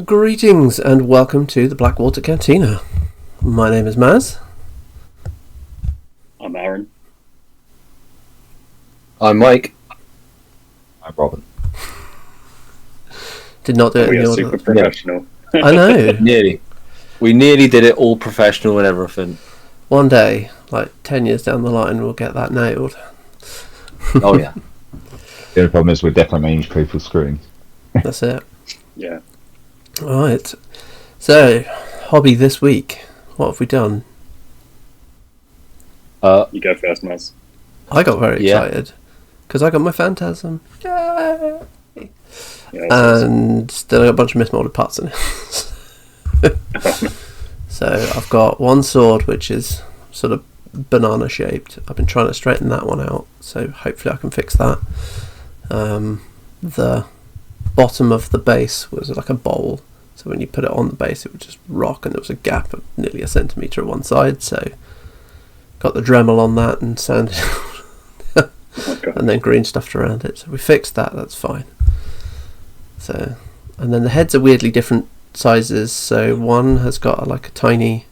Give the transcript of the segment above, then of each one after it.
Greetings and welcome to the Blackwater Cantina. My name is Maz. I'm Aaron. I'm Mike. I'm Robin. Did not do it We in are the super order. professional. I know. Nearly. We nearly did it all professional and everything. One day, like 10 years down the line, we'll get that nailed. Oh yeah. The only problem is we're definitely English people screwing. That's it. Yeah. Alright. So, hobby this week. What have we done? You go first, Maz. I got very Yeah. excited because I got my Phantasm. Yay! Yeah, that's And then I got a bunch of mismolded parts in it. So I've got one sword which is sort of banana shaped. I've been trying to straighten that one out, so hopefully I can fix that. The bottom of the base was like a bowl, so when you put it on the base it would just rock, and there was a gap of nearly a centimetre at one side, so got the Dremel on that and sanded it and then green stuffed around it, so we fixed that. That's fine. So, and then the heads are weirdly different sizes, so one has got like a tiny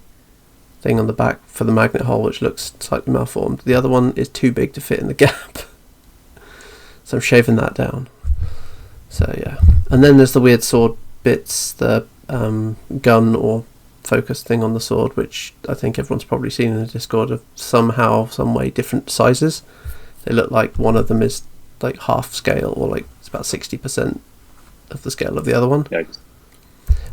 thing on the back for the magnet hole which looks slightly malformed. The other one is too big to fit in the gap, so I'm shaving that down. So yeah, and then there's the weird sword bits, the gun or focus thing on the sword, which I think everyone's probably seen in the Discord, of somehow, some way different sizes. They look like one of them is like half scale, or like it's about 60% of the scale of the other one. Yikes.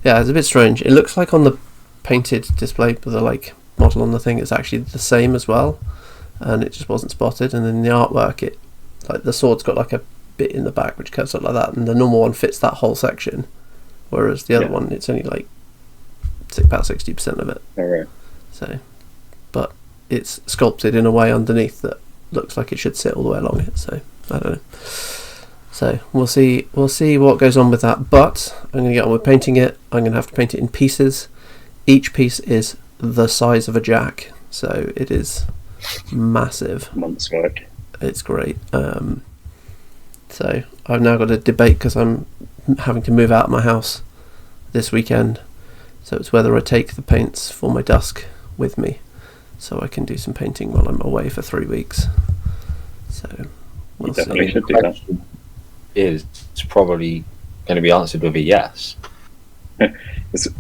Yeah, it's a bit strange. It looks like on the painted display, but the like model on the thing is actually the same as well, and it just wasn't spotted. And then in the artwork, it like the sword's got like a bit in the back which curves up like that, and the normal one fits that whole section, whereas the other one, it's only like about 60% of it. All right. So, but it's sculpted in a way underneath that looks like it should sit all the way along it. So I don't know. So we'll see what goes on with that. But I'm going to get on with painting it. I'm going to have to paint it in pieces. Each piece is the size of a jack, so it is massive. Month's work. It's great. So I've now got a debate because I'm having to move out of my house this weekend. So it's whether I take the paints for my dusk with me, so I can do some painting while I'm away for 3 weeks. So we'll You definitely see. should do that. It's probably going to be answered with a yes.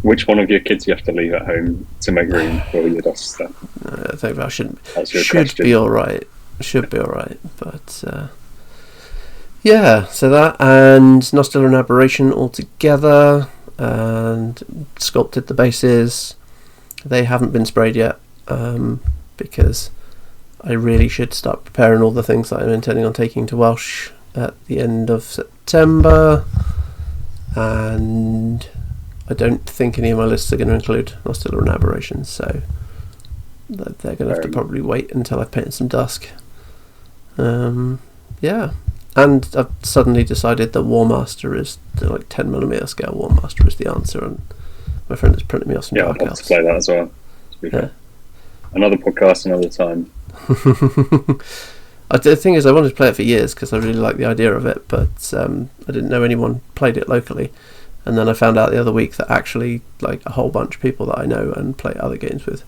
Which one of your kids you have to leave at home to make room for your dust stuff? I think I shouldn't. That's your Should question. be all right. Should be all right. But yeah, so that and Nostalgia and Aberration all together, and sculpted the bases. They haven't been sprayed yet, because I really should start preparing all the things that I'm intending on taking to Welsh at the end of September, and I don't think any of my lists are going to include Nostalgia and Aberration, so they're going to have to probably wait until I've painted some dusk. Yeah, and I've suddenly decided that War Master is the like 10mm scale. War Master is the answer, and my friend has printed me off some Yeah, I'd Dark love to play that as well. To be fair. Another podcast, another time. The thing is, I wanted to play it for years because I really like the idea of it, but I didn't know anyone played it locally. And then I found out the other week that actually, like, a whole bunch of people that I know and play other games with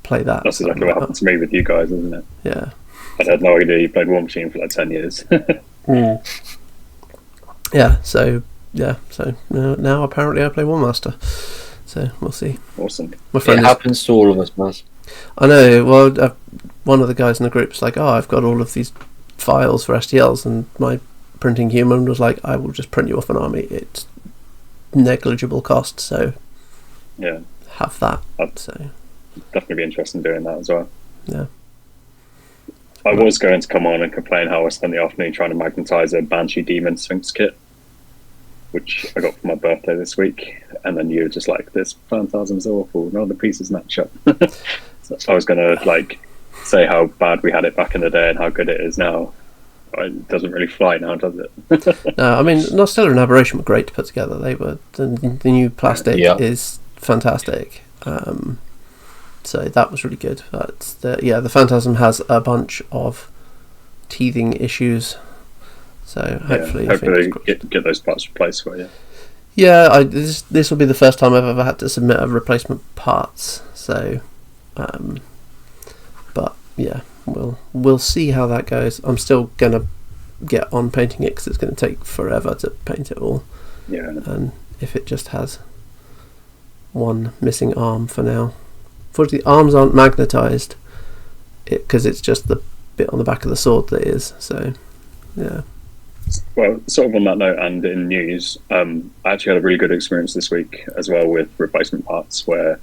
play that. That's exactly what happened to me with you guys, isn't it? Yeah. I had no idea you played War Machine for like 10 years. Yeah. So now apparently I play War Master. So we'll see. Awesome. My friend It happens to all of us, Maz. I know. Well, one of the guys in the group was like, "Oh, I've got all of these files for STLs," and my printing human was like, "I will just print you off an army. It's negligible cost, so Yeah. have that." I'd So definitely be interested in doing that as well. yeah. I was going to come on and complain how I spent the afternoon trying to magnetise a Banshee Demon Sphinx kit, which I got for my birthday this week, and then you were just like, "This Phantasm's awful, none of the pieces match up." So I was going to like say how bad we had it back in the day and how good it is now. It doesn't really fly now, does it? No, I mean, Nostalgia and Aberration were great to put together. They were the new plastic is fantastic. So that was really good. But the Phantasm has a bunch of teething issues. So hopefully get those parts replaced for you. Yeah, this will be the first time I've ever had to submit a replacement parts. So, but yeah, we'll see how that goes. I'm still gonna get on painting it because it's going to take forever to paint it all. Yeah. And if it just has one missing arm for now, fortunately, arms aren't magnetized, because it's just the bit on the back of the sword that is. So, yeah. Well, sort of on that note, and in news, I actually had a really good experience this week as well with replacement parts, where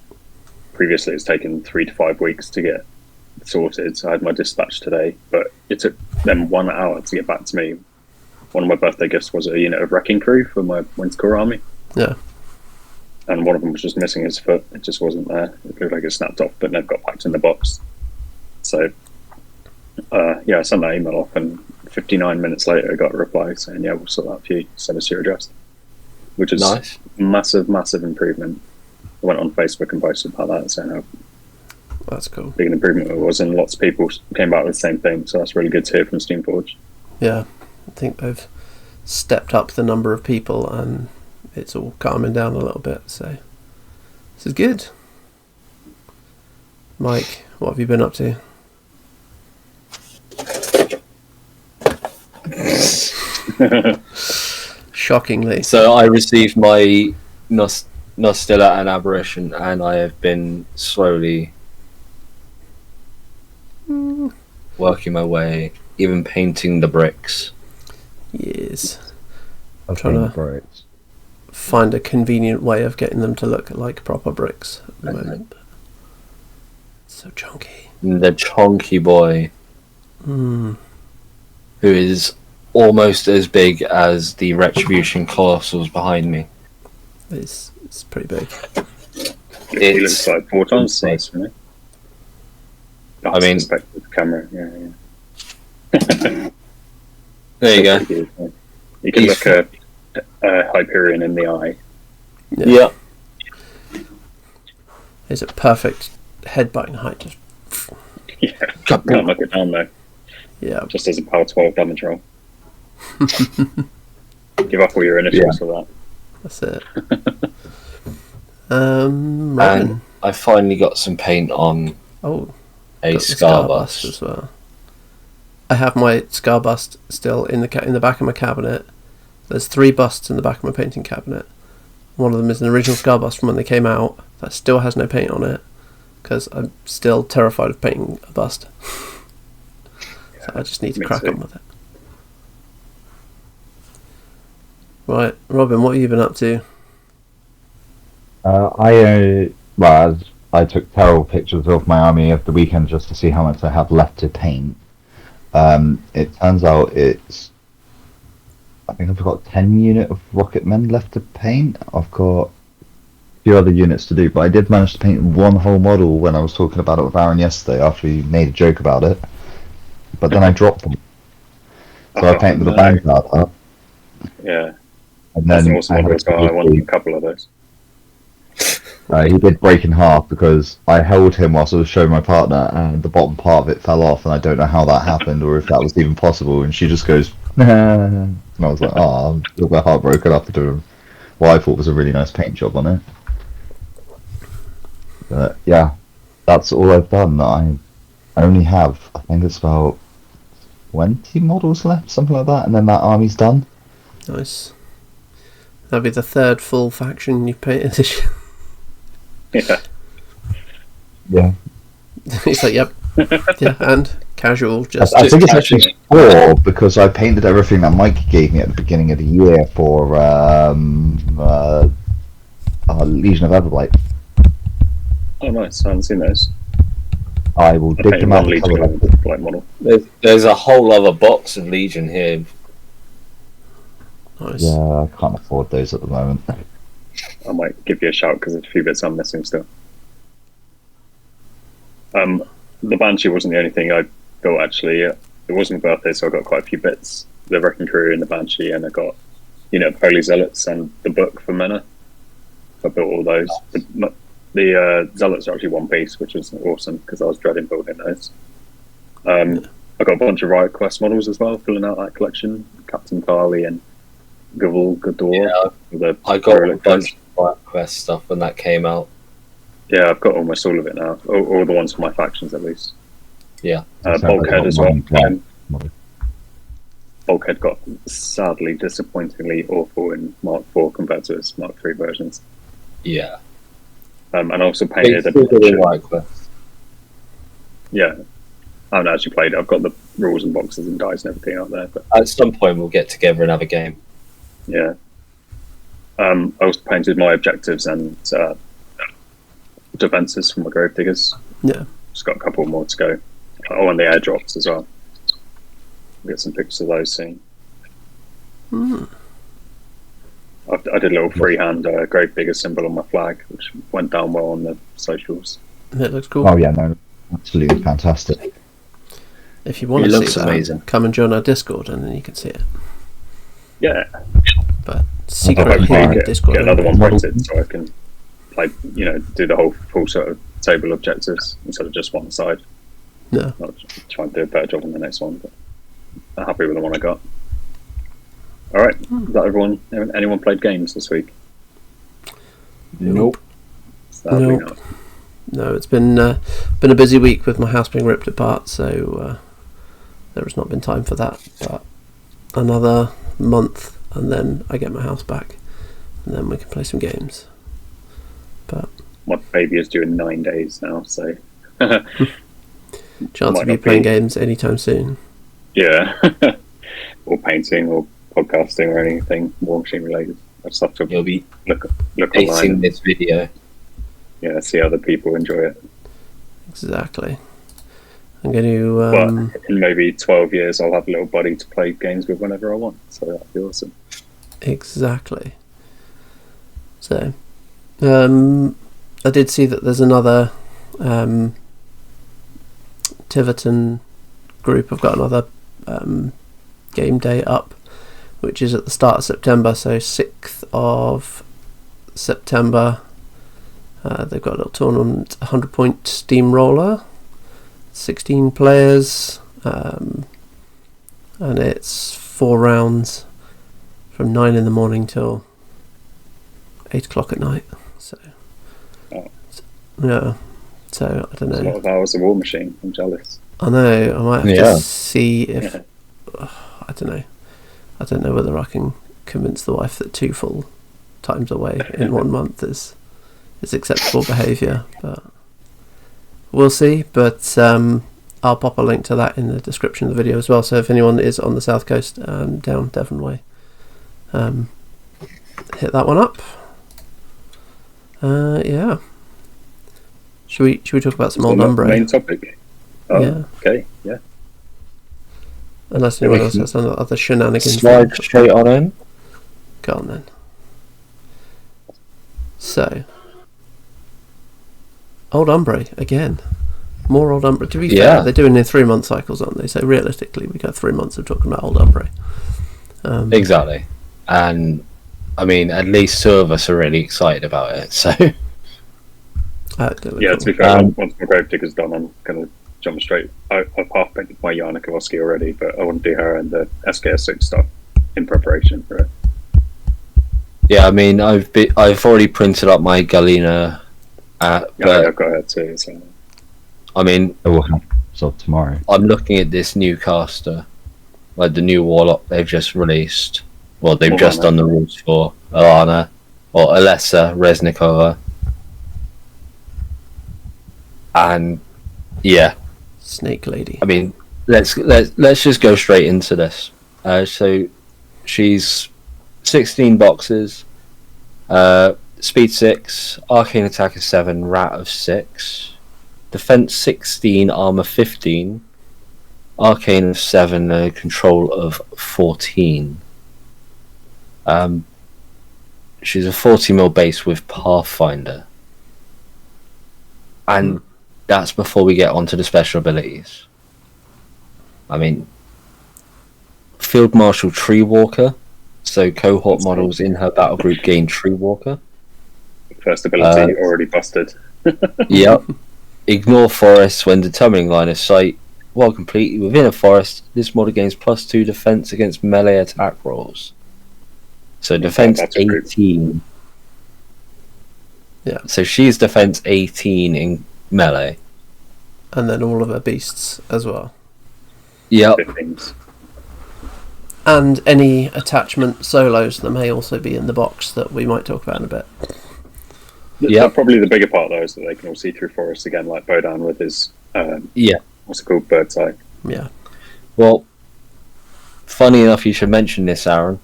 previously it's taken 3 to 5 weeks to get sorted. So I had my dispatch today, but it took them 1 hour to get back to me. One of my birthday gifts was a unit of wrecking crew for my Winter Corps army. Yeah. And one of them was just missing his foot. It just wasn't there. It looked like it snapped off, but never got packed in the box. So, I sent that email off, and 59 minutes later I got a reply saying, yeah, we'll sort that for you, send us your address. Which is Nice. massive improvement. I went on Facebook and posted about that, saying how That's cool. big an improvement it was, and lots of people came back with the same thing, so that's really good to hear from Steamforge. Yeah, I think they've stepped up the number of people, and it's all calming down a little bit, so this is good. Mike, what have you been up to? Shockingly. So I received my Nostilla and Aberration, and I have been slowly working my way, even painting the bricks. Yes. I'm trying to find a convenient way of getting them to look like proper bricks at the moment. It's so chunky. The chonky boy, Mm. who is almost as big as the Retribution Colossals behind me. It's pretty big. He looks like 4 times the size for me. I mean, perspective camera. Yeah. There you go. You can look a Hyperion in the eye. Yeah. It's a perfect headbutting height. Just Yeah, can't look it down though. yeah. Just as a power 12 damage roll. Give up all your initials for that. That's it. Robin. And I finally got some paint on Oh, a got the scar bust. as well. I have my scar bust still in the back of my cabinet. There's 3 busts in the back of my painting cabinet. One of them is an original scar bust from when they came out that still has no paint on it, because I'm still terrified of painting a bust. So I just need to crack on with it. Right, Robin, what have you been up to? I took terrible pictures of my army over the weekend just to see how much I have left to paint. It turns out I think I've got 10 unit of rocket men left to paint. I've got a few other units to do, but I did manage to paint one whole model when I was talking about it with Aaron yesterday after he made a joke about it. But then I dropped them. So I painted the Vanguard up. Yeah. And That's then an awesome model as well. I want a couple of those. He did break in half because I held him whilst I was showing my partner, and the bottom part of it fell off, and I don't know how that happened or if that was even possible. And she just goes, and I was like, oh, I'm a little bit heartbroken after doing what I thought was a really nice paint job on it. But yeah, that's all I've done. I only have, I think it's about 20 models left, something like that, and then that army's done. Nice. That'll be the 3rd full faction you've painted this year. Yeah. Yeah. He's like, yep. Yeah, and casual, just... I think it's actually 4 because I painted everything that Mike gave me at the beginning of the year for Legion of Everblight. Oh, nice. I haven't seen those. I will dig painted them out. one and Legion cover them. Everblight model. There's a whole other box of Legion here. Nice. Yeah, I can't afford those at the moment. I might give you a shout because there's a few bits I'm missing still. The Banshee wasn't the only thing I built actually. It wasn't my birthday, so I got quite a few bits. The Wrecking Crew and the Banshee, and I got, Holy Zealots and the book for Mena. I built all those. The Zealots are actually one piece, which was awesome because I was dreading building those. I got a bunch of Riot Quest models as well, filling out that collection. Captain Carly and Gador. Yeah, The I got a Derelict bunch of Blackwater stuff when that came out. Yeah, I've got almost all of it now. All the ones for my factions, at least. Yeah. Bulkhead as well. Modern. Bulkhead got sadly, disappointingly awful in Mark IV compared to its Mark III versions. Yeah. And I also They painted a still bunch did of... Blackwater. Yeah. I haven't actually played it. I've got the rules and boxes and dice and everything out there. But At some point, we'll get together and have a game. yeah. I also painted my objectives and defences for my grave diggers. Yeah. Just got a couple more to go. Oh, and the airdrops as well. Get some pictures of those soon. I did a little freehand grave digger symbol on my flag, which went down well on the socials. It looks cool. Oh yeah, no, absolutely fantastic. If you want It to looks see that, amazing. come and join our Discord and then you can see it. Yeah, But secret I'll hidden get Discord. another one Model- printed so I can play, do the whole full sort of table objectives instead of just one side. No. I'll try and do a better job on the next one, but I'm happy with the one I got. All right, is that everyone? Anyone played games this week? Nope. Sadly Nope. not. No, it's been a busy week with my house being ripped apart, so there has not been time for that. But another month, and then I get my house back, and then we can play some games. But My baby is due in 9 days now, so chance Might of you not playing be. games anytime soon. yeah, or painting or podcasting or anything War Machine related. I just have to You'll be look facing online. this video. Yeah, see other people enjoy it. Exactly. I'm going to. But in maybe 12 years, I'll have a little buddy to play games with whenever I want. So that'd be awesome. Exactly. So, I did see that there's another Tiverton group. I've got another game day up, which is at the start of September. So 6th of September, they've got a little tournament, 100-point steamroller, 16 players, and it's 4 rounds from 9 in the morning till 8 o'clock at night. So, Oh. yeah. So I don't There's a lot know. of hours of War Machine. I'm jealous. I know. I might have Yeah. to see if Yeah. I don't know. I don't know whether I can convince the wife that 2 full times away in 1 month is acceptable behaviour, but we'll see. But I'll pop a link to that in the description of the video as well. So if anyone is on the south coast, down Devon Way, hit that one up. Yeah. Should we talk about some Old On the Umbrey? main topic. Oh, Yeah. okay. Yeah. Unless anyone else has some other shenanigans. Slide straight on in. Go on then. So, Old Umbrey again. More Old Umbrey. To be Yeah. fair, they're doing in 3-month cycles, aren't they? So realistically, we got 3 months of talking about Old Umbrey. Exactly. And I mean, at least 2 of us are really excited about it. So Yeah, to be fair, once my grave digger's done, I'm going to jump straight. I've half painted my Yana Kowalski already, but I want to do her and the SKS6 stuff in preparation for it. yeah, I mean, I've already printed up my Galena, Yeah, but I've got her too. So. I mean, It will happen so tomorrow. I'm looking at this new caster, like the new Warlock they've just released. Well, they've just Alana. done the rules for Alana or Alessa Reznikova, and yeah, Snake Lady. I mean, let's just go straight into this. So she's 16 boxes, speed 6, arcane attack of 7, rat of 6, defense 16, armor 15, arcane of 7, control of 14. She's a 40mm base with Pathfinder, and that's before we get onto the special abilities. I mean, Field Marshal Tree Walker, so cohort models in her battle group gain Tree Walker. First ability already busted. Yep. Ignore forests when determining line of sight. While completely within a forest, this model gains +2 defense against melee attack rolls. So defense that's true. 18. Yeah. So she's defense 18 in melee. And then all of her beasts as well. Yep. 15s. And any attachment solos that may also be in the box that we might talk about in a bit. Yep. Probably the bigger part though is that they can all see through forests again, like Bodan with his what's it called, bird's eye. Yeah. Well, funny enough, you should mention this, Aaron.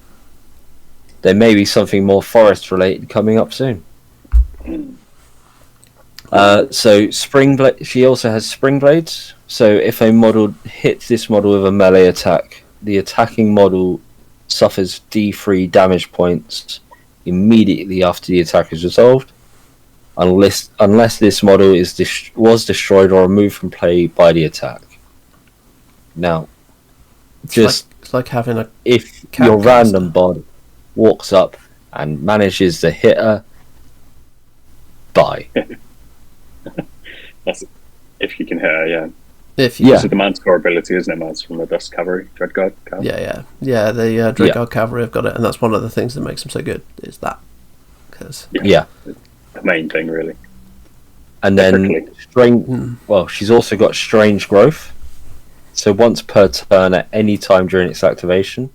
There may be something more forest related coming up soon. So she also has spring blades. So if a model hits this model with a melee attack, the attacking model suffers D3 damage points immediately after the attack is resolved, unless this model was destroyed or removed from play by the attack. Now, It's like having a if cat your caster. random bot walks up and manages to hit her, bye. That's if you can hit her, yeah. If you, Yeah. This is the Manticore ability, isn't it? Man's from the Dust Cavalry, Dreadguard. yeah. The Dreadguard Cavalry have got it, and that's one of the things that makes them so good. Is that because Yeah. The main thing, really. And then Prickly. well, she's also got strange growth. So once per turn at any time during its activation,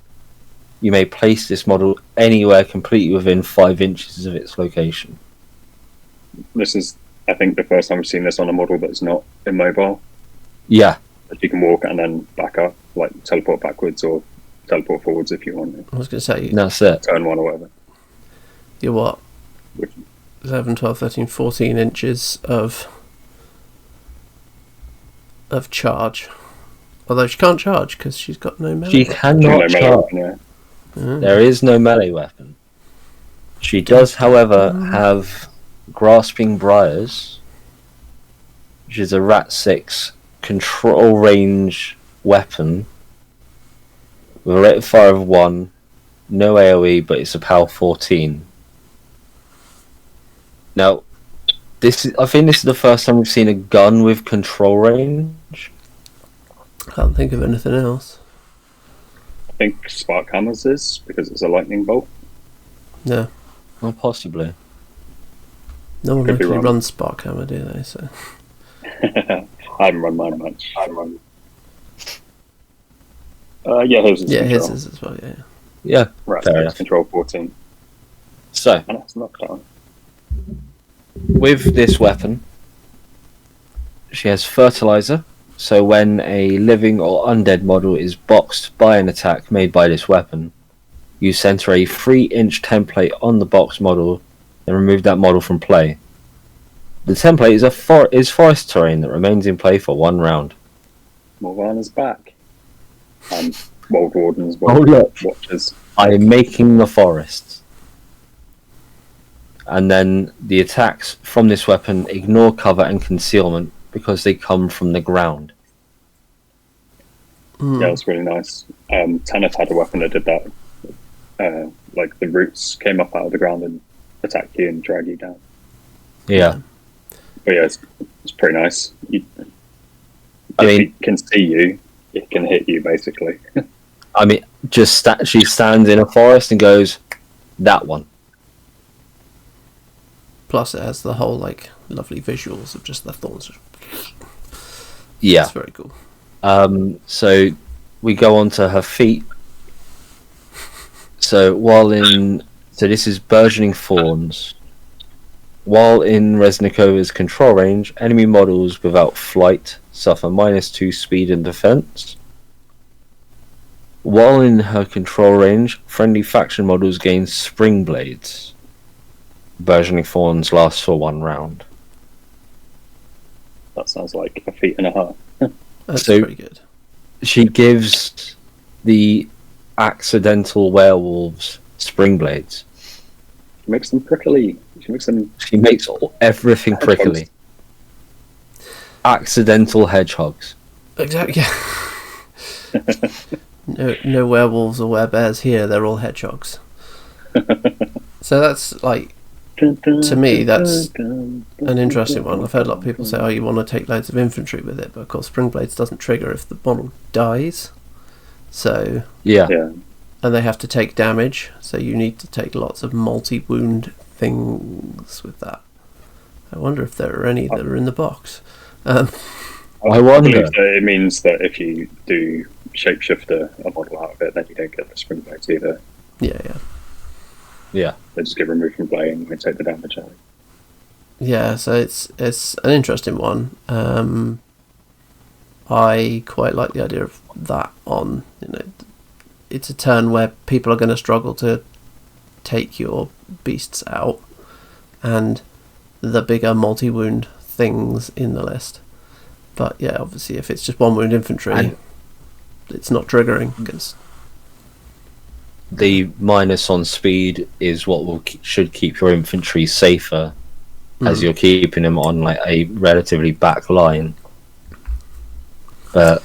you may place this model anywhere completely within 5 inches of its location. This is, I think, the first time we've seen this on a model that's not immobile. Yeah, That you can walk and then back up, like teleport backwards or teleport forwards if you want. I was going to say that's it. Turn one or whatever. you're what Which, 11, 12, 13, 14 inches of charge. Although she can't charge because she's got no melee. She weapon. cannot melee charge. weapon, yeah. There is no melee weapon. She does, however, have Grasping Briars, which is a Rat 6 control range weapon with a rate of fire of 1, no AoE, but it's a PAL 14. Now, I think this is the first time we've seen a gun with control range. Can't think of anything else. I think Spark Hammers is, because it's a lightning bolt. No, Well, possibly. no one Could be actually wrong. runs Spark Hammer, do they? So I haven't run mine much. Yeah, his is yeah, control. his is as well. Yeah. Yeah, Right, fair it's enough. control 14. So, And that's not down. with this weapon, she has fertilizer. So when a living or undead model is boxed by an attack made by this weapon, you center a 3-inch template on the box model and remove that model from play. The template is forest terrain that remains in play for 1 round. Morgana's back. And Wold Wardens, Oh, look. Watchers. I am making the forests. And then the attacks from this weapon ignore cover and concealment because they come from the ground. Yeah, it's really nice. Tanith had a weapon that did that. Like the roots came up out of the ground and attacked you and drag you down. Yeah. But yeah, it's pretty nice. If I mean- it can see you, it can hit you basically. I mean, she stands in a forest and goes, that one. Plus, it has the whole like lovely visuals of just the thorns. Yeah. It's very cool. So we go on to her feet. So this is burgeoning thorns. While in Reznikova's control range, enemy models without flight suffer -2 speed and defense. While in her control range, friendly faction models gain spring blades. Burgeoning thorns last for 1 round. That sounds like a feat and a half. That's So- very good. She gives the accidental werewolves spring blades. She makes them prickly. She makes them She makes everything Hedgehogs. prickly. Accidental hedgehogs. Exactly. No werewolves or werebears here. They're all hedgehogs. So that's like, to me, that's an interesting one. I've heard a lot of people say, "Oh, you want to take loads of infantry with it," but of course, spring blades doesn't trigger if the model dies. So Yeah. Yeah. and they have to take damage, so you need to take lots of multi-wound things with that. I wonder if there are any that are in the box. I I wonder. believe that it means that if you do shapeshifter a model out of it, then you don't get the spring blades either. Yeah. They just get removed from play and you take the damage out. Yeah, so it's an interesting one. I quite like the idea of that on, it's a turn where people are going to struggle to take your beasts out, and the bigger multi-wound things in the list. But yeah, obviously if it's just one wound infantry, it's not triggering, because the minus on speed is what should keep your infantry safer, as you're keeping them on like a relatively back line. But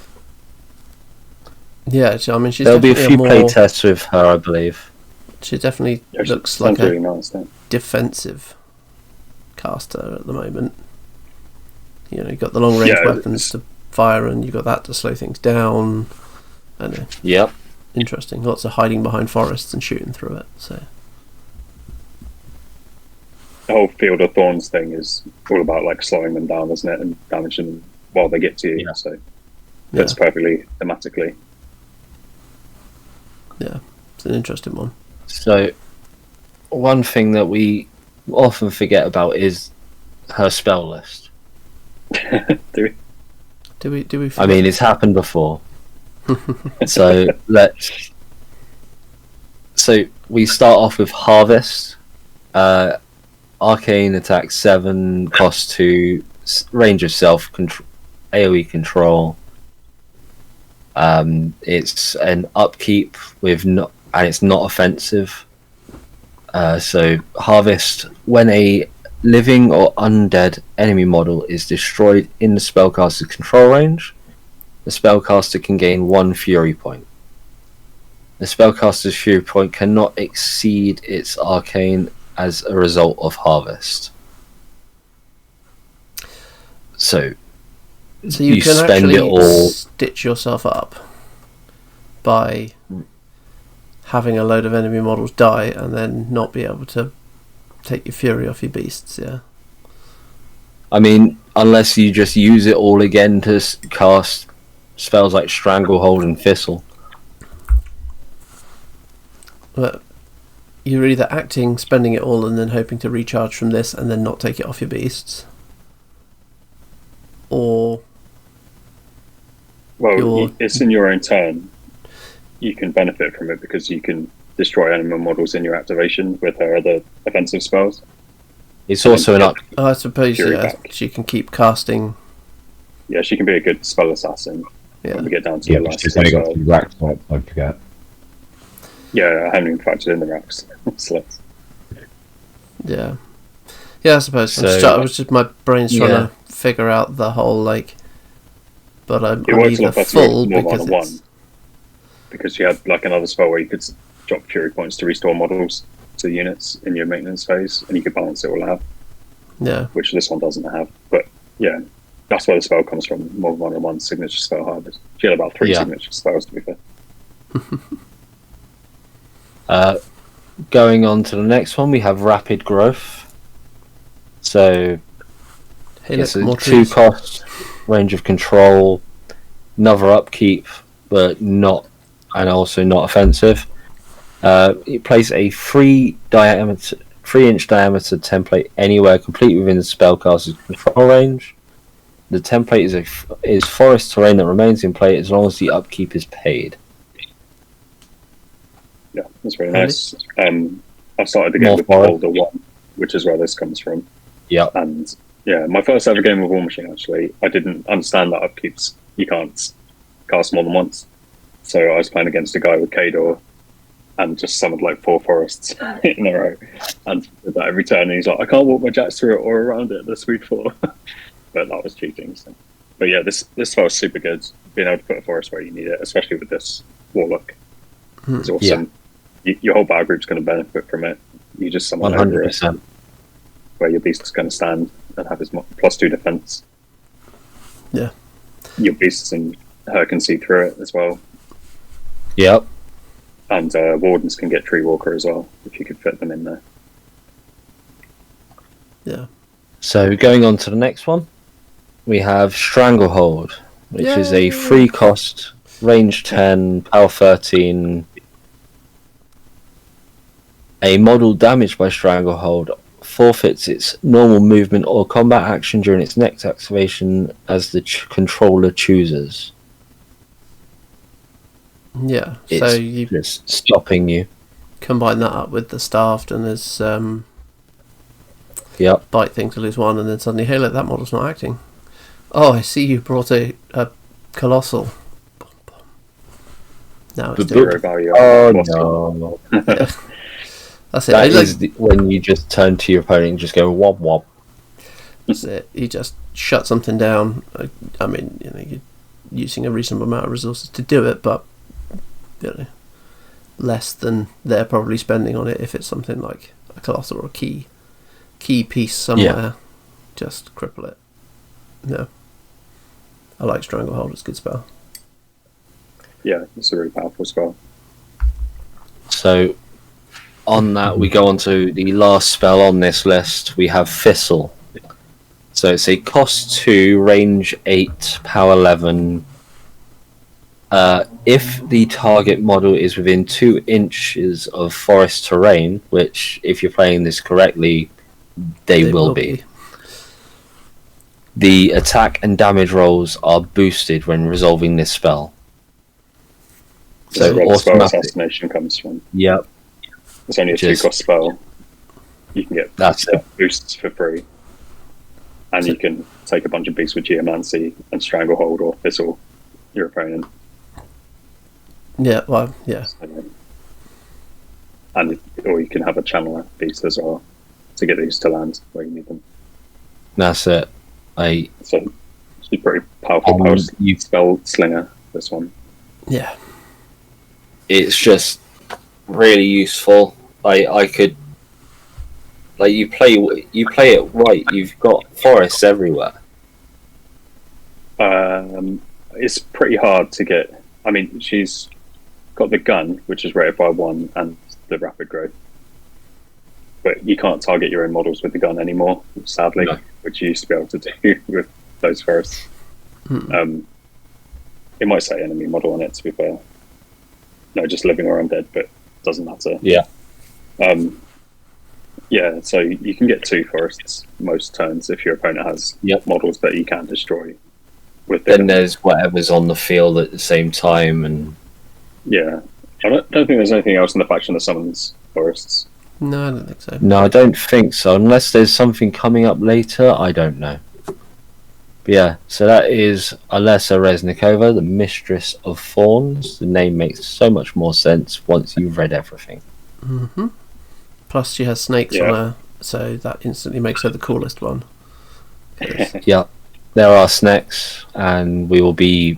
yeah, I mean, she's there'll be a definitely few play tests with her, I believe. She definitely looks Sounds like really a nice, then. defensive caster at the moment. You've got the long range weapons to fire, and you've got that to slow things down. I know. Yep. Interesting. Lots of hiding behind forests and shooting through it. So The whole Field of Thorns thing is all about like slowing them down, isn't it, and damaging them while they get to you. Yeah. So fits perfectly thematically. Yeah, it's an interesting one. So one thing that we often forget about is her spell list. Do we? Do we? I mean, it's happened before. So we start off with Harvest, arcane attack 7, cost 2, range of self control, AoE control. It's an upkeep and it's not offensive. So Harvest, when a living or undead enemy model is destroyed in the spellcaster's control range, the spellcaster can gain 1 Fury point. The spellcaster's Fury point cannot exceed its arcane as a result of Harvest. So you can spend actually it all. stitch yourself up by having a load of enemy models die and then not be able to take your fury off your beasts. Yeah. I mean, unless you just use it all again to cast spells like Stranglehold and Thistle. But you're either spending it all, and then hoping to recharge from this and then not take it off your beasts, or it's in your own turn. You can benefit from it because you can destroy enemy models in your activation with her other offensive spells. It's also an up. I suppose, Fury yeah, back. she can keep casting. Yeah, she can be a good spell assassin Yeah. when we get down to Yeah, the but last she's only got spell. 2 rack spots, don't forget. Yeah, I haven't even factored in the racks. Slots. Yeah, I suppose. My brain's trying to figure out the whole but I'm It works a either lot better full with more because than it's one. Because you had like another spell where you could drop Fury points to restore models to units in your maintenance phase, and you could balance it all out, yeah. which this one doesn't have. But yeah, that's where the spell comes from. More than 1 on 1 signature spell harvest. She had about 3 signature spells, to be fair. Going on to the next one, we have Rapid Growth. So Hey, it's look, a more 2 trees. cost, range of control, another upkeep, but not, and also not offensive. It places a 3-inch diameter template anywhere, complete within the spellcaster's control range. The template is forest terrain that remains in play as long as the upkeep is paid. Yeah, that's very nice. I started the game More with forest. Boulder 1, which is where this comes from. Yeah. And yeah, my first ever game of War Machine, actually, I didn't understand that upkeeps you can't cast more than once. So I was playing against a guy with Kador and just summoned like 4 forests in a row. And did that every turn, and he's like, I can't walk my jacks through it or around it, the speed 4. But that was cheating. So. But yeah, this spell is super good. Being able to put a forest where you need it, especially with this Warlock, is awesome. Your whole battle group's going to benefit from it. You just summon over it, 100%. where your beast is going to stand and have his +2 defense. Yeah. Your beasts and her can see through it as well. Yep. And wardens can get Tree Walker as well, if you could fit them in there. Yeah. So going on to the next one, we have Stranglehold, which is a Yay! free cost, range 10, power 13. A model damaged by Stranglehold forfeits its normal movement or combat action during its next activation as the controller chooses. Yeah. It's So you just stopping you. combine that up with the Starved and there's Yep. bite thing to lose one, and then suddenly, hey, look, that model's not acting. Oh, I see you brought a Colossal. Boom, boom. Now it's doing Zero value. Oh What's no. yeah. That's it. That Like, is when you just turn to your opponent and just go wob wob. that's it. You just shut something down. I mean, you're using a reasonable amount of resources to do it, but less than they're probably spending on it if it's something like a Colossal or a key piece somewhere. Yeah. Just cripple it. No. I like Stranglehold. It's a good spell. Yeah, it's a really powerful spell. So on that, we go on to the last spell on this list. We have Thistle. So it's a cost 2, range 8, power 11. If the target model is within 2 inches of forest terrain, which, if you're playing this correctly, they will be. The attack and damage rolls are boosted when resolving this spell. So So where the spell automatic. assassination comes from. Yep, It's only a Just- 2-cost spell. You can get that's it. boosts for free. And you can take a bunch of beasts with Geomancy and Stranglehold or Thistle your opponent. Yeah, well, yeah. And or you can have a Channeler beast as well to get these to land where you need them. That's it. So it's a pretty powerful you- spell slinger, this one. Yeah. It's just really useful. I could, you play it right. You've got forests everywhere. It's pretty hard to get. I mean, she's got the gun, which is rated by 1, and the rapid growth. But you can't target your own models with the gun anymore, sadly, No. which you used to be able to do with those forests. It might say enemy model on it, to be fair. No, just living or undead, but doesn't matter. Yeah. Yeah, so you can get 2 forests most turns if your opponent has Yep. models that you can destroy. With the Then gun. there's whatever's on the field at the same time, and Yeah, I don't think there's anything else in the faction that summons forests. No, I don't think so. no, I don't think so. Unless there's something coming up later, I don't know. But yeah, so that is Alessa Reznikova, the Mistress of Thorns. The name makes so much more sense once you've read everything. Hmm. Plus, she has snakes Yeah. on her, so that instantly makes her the coolest one. 'Cause- Yeah, there are snakes, and we will be.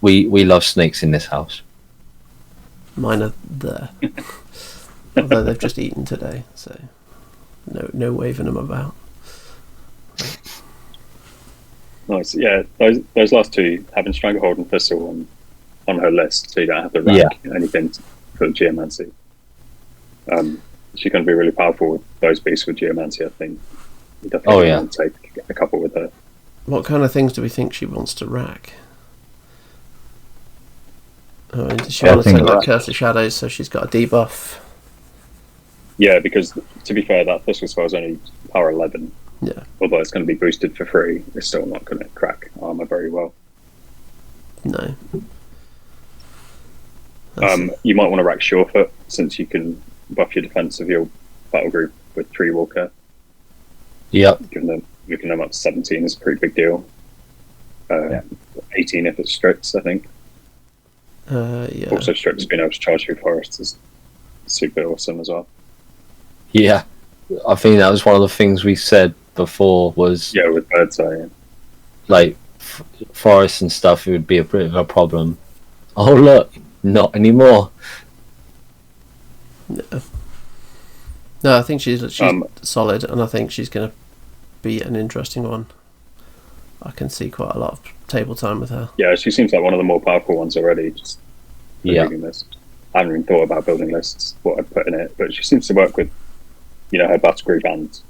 We love snakes in this house. Mine are there. Although they've just eaten today, so no waving them about. Nice. Yeah, those last 2, having Stranglehold and Thistle on her list, so you don't have to rank anything for Geomancy. She's going to be really powerful with those beasts with Geomancy, I think. You definitely want to take a couple with her. What kind of things do we think she wants to rack? I mean, does she Yeah, I want to think take like that- Curse of Shadows so she's got a debuff? Yeah, because to be fair, that Thistle spell is only power 11. Yeah. Although it's going to be boosted for free, it's still not going to crack armor very well. No. You might want to rack Surefoot, since you can buff your defense of your battle group with Tree Walker. Yep. Giving them up to 17 is a pretty big deal. 18 if it's strips, I think. Yeah. Also, strips being able to charge through forests is super awesome as well. Yeah, I think that was one of the things we said before. Was Yeah, with Birdseye. like forests and stuff, it would be a bit of a problem. Oh look, not anymore. No, I think she's Um, solid, and I think she's going to be an interesting one. I can see quite a lot of table time with her. Yeah, she seems like one of the more powerful ones already. Just Yeah. reading this. I hadn't even thought about building lists, what I'd put in it, but she seems to work with, her battle group and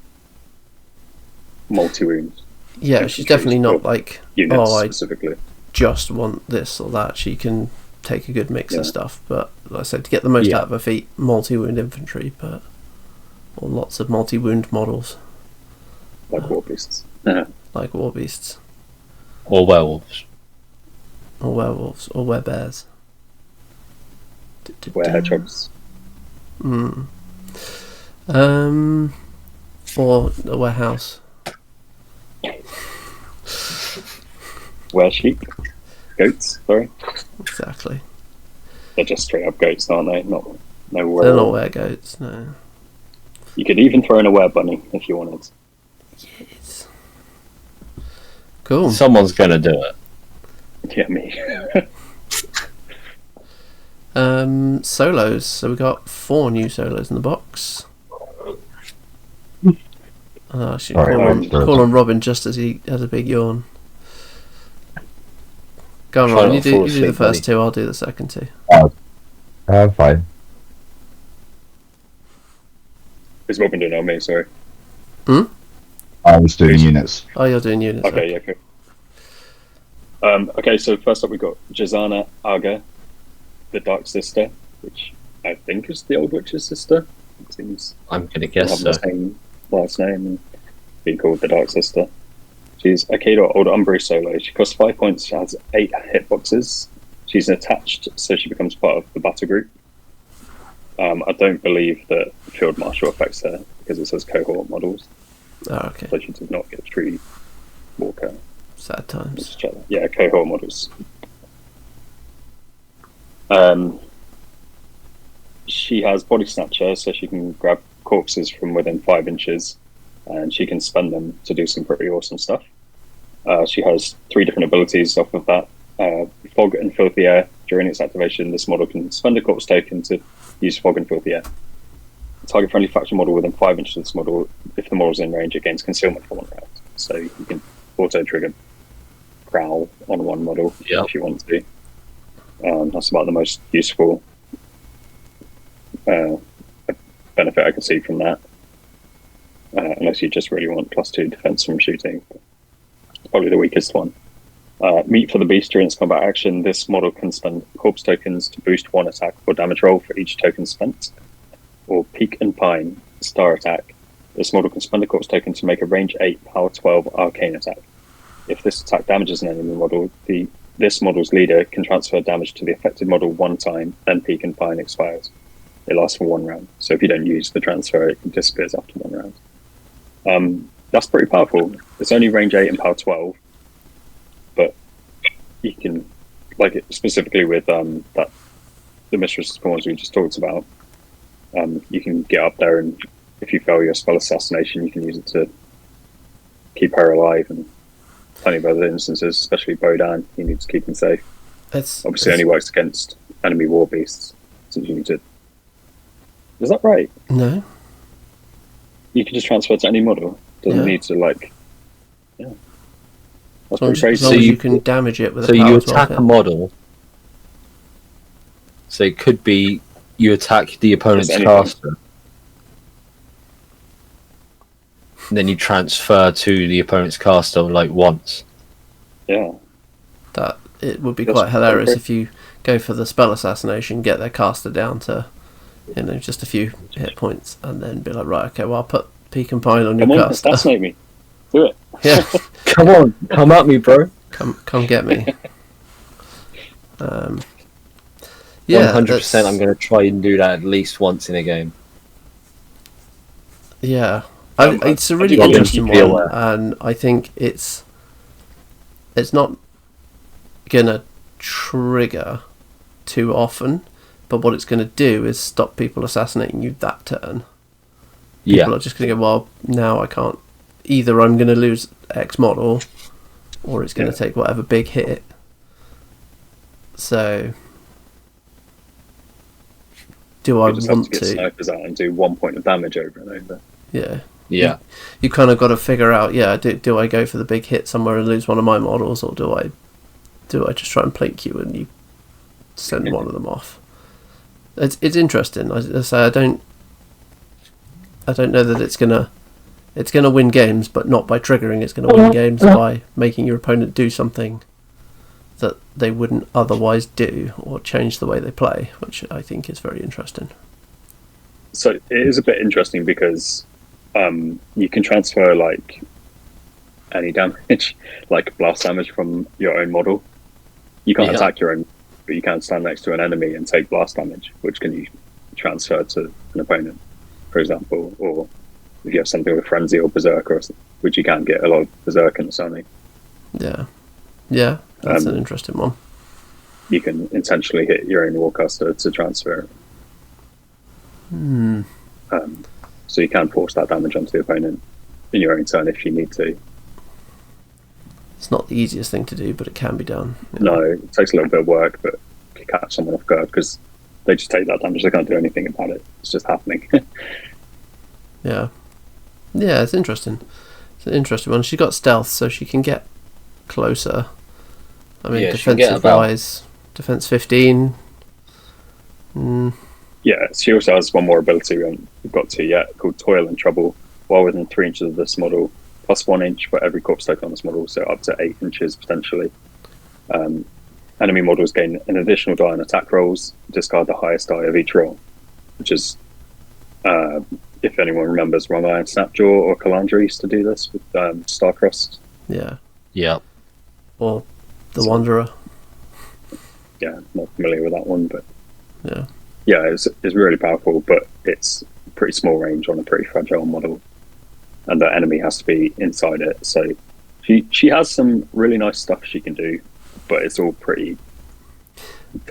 multi-wounds. Yeah, she's definitely not like, units I specifically. just want this or that. She can take a good mix of stuff, but like I said, to get the most out of her feet, multi-wound infantry, or lots of multi-wound models. Like war beasts. Like war beasts. Or werewolves. Or werewolves. Or werebears. Were hedgehogs. Or a warehouse. Were sheep. Goats, sorry. Exactly. They're just straight up goats, aren't they? No They're were. not weregoats, no. You could even throw in a were bunny if you wanted. Yes. Cool. Someone's gonna do it. Yeah, me. Solos. So we got 4 new solos in the box. I should call on Robin just as he has a big yawn. Go on, Robin. You do the first 2. I'll do the second 2. Fine. Is Robin doing on me? Sorry. I was doing units. Oh, you're doing units. Okay, yeah, cool. Okay, so first up we got Jazana Aga, the Dark Sister, which I think is the Old Witch's sister. It seems I'm gonna guess have so. the same last name and being called the Dark Sister. She's a Kato Old Umbrey solo. She costs 5 points. She has 8 hitboxes. She's attached, so she becomes part of the battle group. I don't believe that Field Marshal affects her because it says cohort models. Oh, okay. So she does not get Tree Walker. Sad times. Let's check that. Yeah, cohort models. She has Body Snatcher, so she can grab corpses from within 5 inches, and she can spend them to do some pretty awesome stuff. She has 3 different abilities off of that. Fog and Filthy Air. During its activation, this model can spend a corpse token to use Fog and Filthy Air. Target friendly faction model within 5 inches of this model, if the model is in range, it gains concealment for 1 round. So you can auto trigger Growl on one model if you want to. That's about the most useful benefit I can see from that. Unless you just really want +2 defense from shooting. It's probably the weakest one. Meat for the Beast. During its combat action, this model can spend corpse tokens to boost 1 attack or damage roll for each token spent. Or Peak and Pine, Star Attack. This model can spend a corpse token to make a range 8, power 12 arcane attack. If this attack damages an enemy model, this model's leader can transfer damage to the affected model 1 time, then Peak and Pine expires. It lasts for 1 round. So if you don't use the transfer, it disappears after 1 round. That's pretty powerful. It's only range 8 and power 12. But you can, like, specifically with the Mistress Corners we just talked about, you can get up there, and if you fail your spell assassination, you can use it to keep her alive. And plenty of other instances, especially Bodan, you need to keep him safe. Obviously, only works against enemy war beasts, since you need to. Is that right? No. You can just transfer to any model. Doesn't need to Yeah. That's pretty crazy. As long as you can damage it with a So power you 12 attack hit. a model. So it could be you attack the opponent's caster. And then you transfer to the opponent's caster like once. Yeah. That it would be quite hilarious if you go for the spell assassination, get their caster down to just a few hit points, and then be like, right, okay, well, I'll put Peak and Pine on your caster. Assassinate me. Do it. Yeah. Come on, come at me, bro. Come get me. Yeah, 100%. I'm going to try and do that at least once in a game. Yeah, it's a really interesting one, and I think it's not gonna trigger too often, but what it's gonna do is stop people assassinating you that turn. People are just gonna go, well, now I can't. Either I'm gonna lose X model, or it's gonna take whatever big hit. So, do I want to get snipers out and do 1 point of damage over and over? Yeah. Yeah. You kind of got to figure out, do I go for the big hit somewhere and lose one of my models, or do I just try and plink you and you send one of them off? It's interesting. I say I don't know that it's gonna win games, but not by triggering. It's gonna win games by making your opponent do something that they wouldn't otherwise do, or change the way they play, which I think is very interesting. So it is a bit interesting because you can transfer like any damage, like blast damage from your own model. You can't attack your own, but you can stand next to an enemy and take blast damage, which can you transfer to an opponent, for example. Or if you have something with Frenzy or Berserker, which you can get a lot of Berserker in Sony. Yeah, that's an interesting one. You can intentionally hit your own Warcaster to transfer. So you can force that damage onto the opponent in your own turn if you need to. It's not the easiest thing to do, but it can be done. No, it takes a little bit of work, but you can catch someone off guard because they just take that damage. They can't do anything about it. It's just happening. Yeah, it's interesting. It's an interesting one. She got stealth, so she can get closer. I mean, defensive wise, defense 15. Yeah, she also has one more ability we haven't got to yet, called Toil and Trouble. While within 3 inches of this model, plus 1 inch for every corpse token on this model, so up to 8 inches potentially. Enemy models gain an additional die on attack rolls, discard the highest die of each roll, which is, if anyone remembers, Wrong Iron Snapjaw or Kalandra used to do this with Starcrossed. Yeah. Or the Wanderer. Yeah, not familiar with that one, but yeah, it's really powerful, but it's pretty small range on a pretty fragile model, and the enemy has to be inside it. So she has some really nice stuff she can do, but it's all pretty.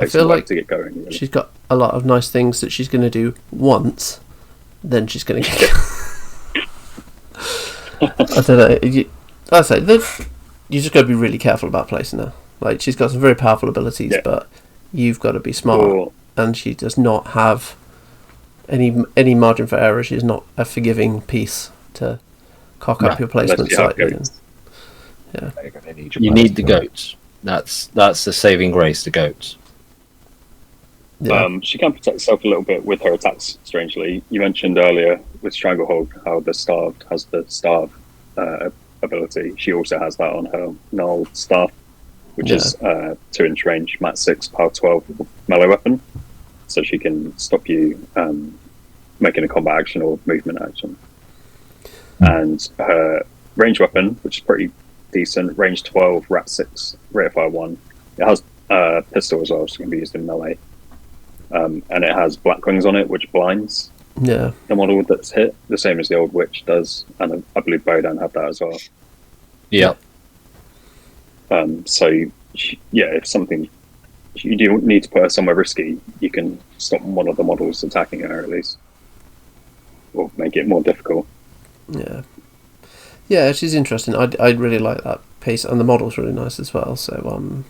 I feel like to get going. Really. She's got a lot of nice things that she's going to do once, then she's going to get. I don't know. I say you just got to be really careful about placing her. Like, she's got some very powerful abilities, but you've got to be smart. And she does not have any margin for error. She's not a forgiving piece to cock up your placement slightly. You need the goats. That's the saving grace. The goats. Yeah. She can protect herself a little bit with her attacks. Strangely, you mentioned earlier with Stranglehold how the Starved has the Starve ability. She also has that on her Gnarled Staff, which is 2-inch range, Mat 6, Power 12 melee weapon. So she can stop you making a combat action or movement action. And her range weapon, which is pretty decent, range 12, Rat 6, rate of fire 1. It has pistol as well, so it can be used in melee. And it has black wings on it, which blinds the model that's hit, the same as the old Witch does. And I believe Bodan had that as well. Yeah. So, if something you do need to put her somewhere risky, you can stop one of the models attacking her at least, or make it more difficult. Yeah, she's interesting. I really like that piece, and the model's really nice as well. So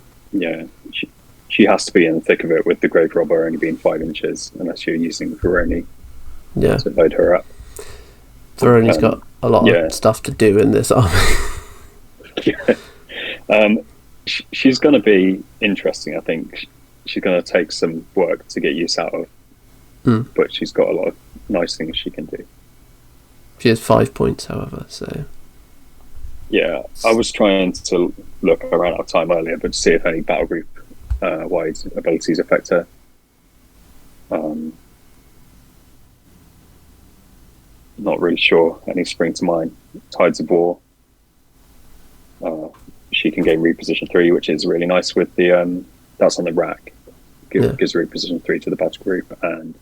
she has to be in the thick of it with the Grave Robber only being 5 inches, unless you're using Veroni to load her up. Veroni's got a lot of stuff to do in this army. She's going to be interesting. I think she's going to take some work to get use out of, but she's got a lot of nice things she can do. She has 5 points, however. So I was trying to look. I ran out of time earlier, but to see if any battle group wide abilities affect her. Not really sure. Any spring to mind. Tides of War. She can gain reposition 3, which is really nice with the that's on the rack. Gives reposition 3 to the battle group, and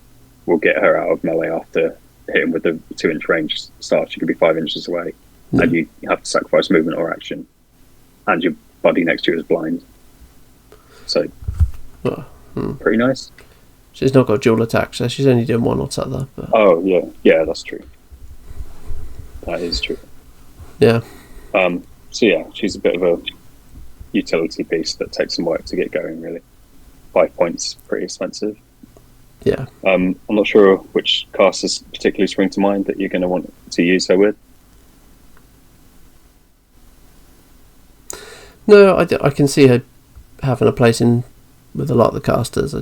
we'll get her out of melee after hitting with the 2-inch range start. She could be 5 inches away, and you have to sacrifice movement or action, and your buddy next to you is blind. So pretty nice. She's not got dual attack, so she's only doing one or t'other. But... Oh yeah, that's true. That is true. Yeah. So she's a bit of a utility piece that takes some work to get going, really. 5 points, pretty expensive. Yeah. I'm not sure which casters particularly spring to mind that you're going to want to use her with. No, I can see her having a place in with a lot of the casters.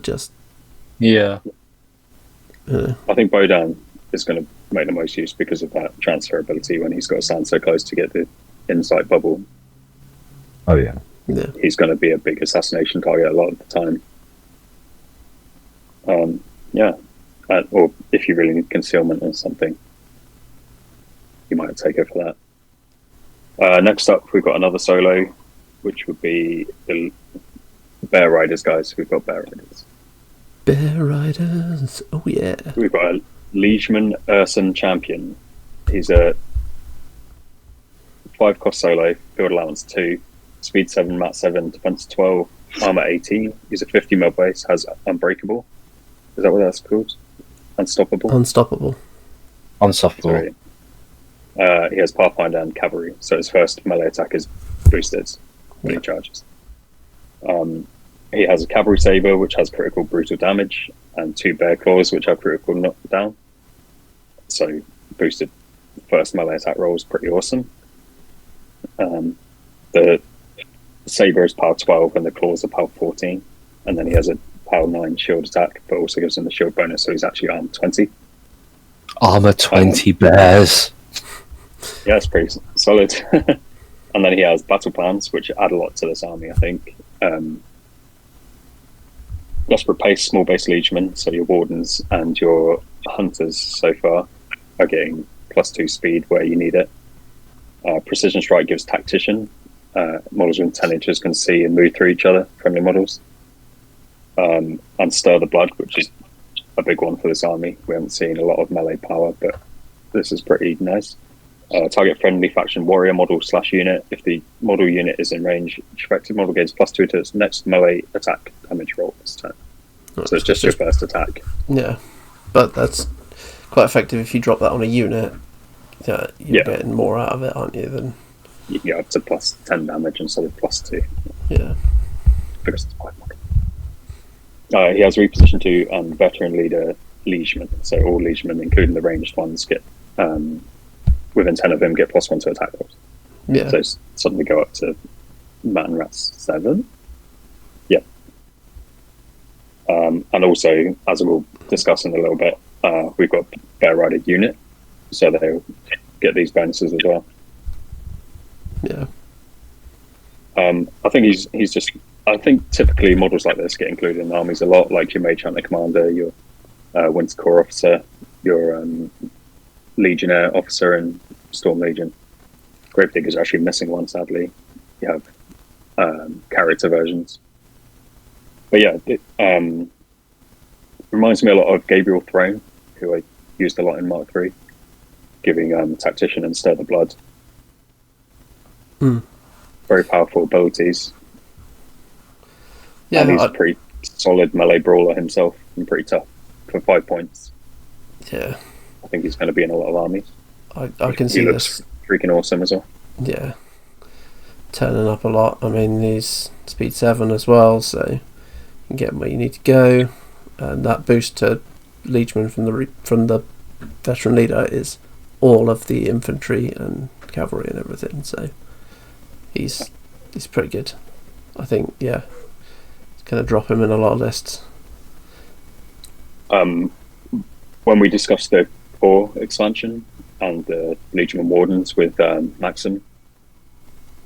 I think Bodan is going to make the most use because of that transferability when he's got to stand so close to get the insight bubble. Oh yeah. Yeah. He's going to be a big assassination target a lot of the time. Or if you really need concealment or something, you might take it for that. Next up, we've got another solo, which would be the Bear Riders, guys. We've got Bear Riders. Bear Riders. Oh yeah. We've got a Liegeman Urson champion. He's a 5-cost solo, field allowance 2, speed 7, mat 7, defense 12, armor 18. He's a 50 mil base, has unbreakable. Is that what that's called? Unstoppable? Unstoppable. Unstoppable. Sorry. He has Pathfinder and Cavalry, so his first melee attack is boosted when he charges. He has a Cavalry Saber, which has critical brutal damage, and 2 Bear Claws, which have critical knockdown. So boosted first melee attack roll is pretty awesome. The Saber is power 12 and the Claws are power 14, and then he has a power 9 shield attack, but also gives him the shield bonus, so he's actually armed 20. Armor 20 bears. Yeah, it's pretty solid. And then he has battle plans, which add a lot to this army, I think. Desperate Pace, small base liegemen, so your wardens and your hunters so far are getting +2 speed where you need it. Precision Strike gives tactician. Models with 10 inches can see and move through each other, friendly models. And Stir the Blood, which is a big one for this army. We haven't seen a lot of melee power, but this is pretty nice. Target friendly faction warrior model/unit. If the model unit is in range, each effective model gains +2 to its next melee attack damage roll this turn. So it's just your first attack. Yeah, but that's quite effective if you drop that on a unit. You're getting more out of it, aren't you? Than You can get up to +10 damage instead of +2. Yeah. Because it's 5 model. He has reposition 2 and veteran leader liegemen. So all liegemen, including the ranged ones, get within 10 of them get +1 to attack rolls. Yeah. So suddenly go up to Mat and Rats 7. Yeah. And also, as we'll discuss in a little bit, we've got Bear Rider unit, so they'll get these bonuses as well. Yeah. I think he's just. I think typically models like this get included in armies a lot, like your Mage Hunter Commander, your Winter Corps officer, your Legionnaire officer, and Storm Legion. Gravedigger's actually missing one, sadly. You have character versions, but yeah, it reminds me a lot of Gabriel Throne, who I used a lot in Mark III, giving Tactician and Stir the Blood. Very powerful abilities. Yeah, and he's a pretty solid melee brawler himself and pretty tough for 5 points. Yeah, I think he's going to be in a lot of armies. I can see this. Freaking awesome as well. Yeah, turning up a lot. I mean, he's speed 7 as well, so you can get him where you need to go. And that boost to Liegeman from the veteran leader is all of the infantry and cavalry and everything. So he's pretty good. I think, yeah, it's going to drop him in a lot of lists. When we discussed the core expansion and the Legion Wardens with Maxim,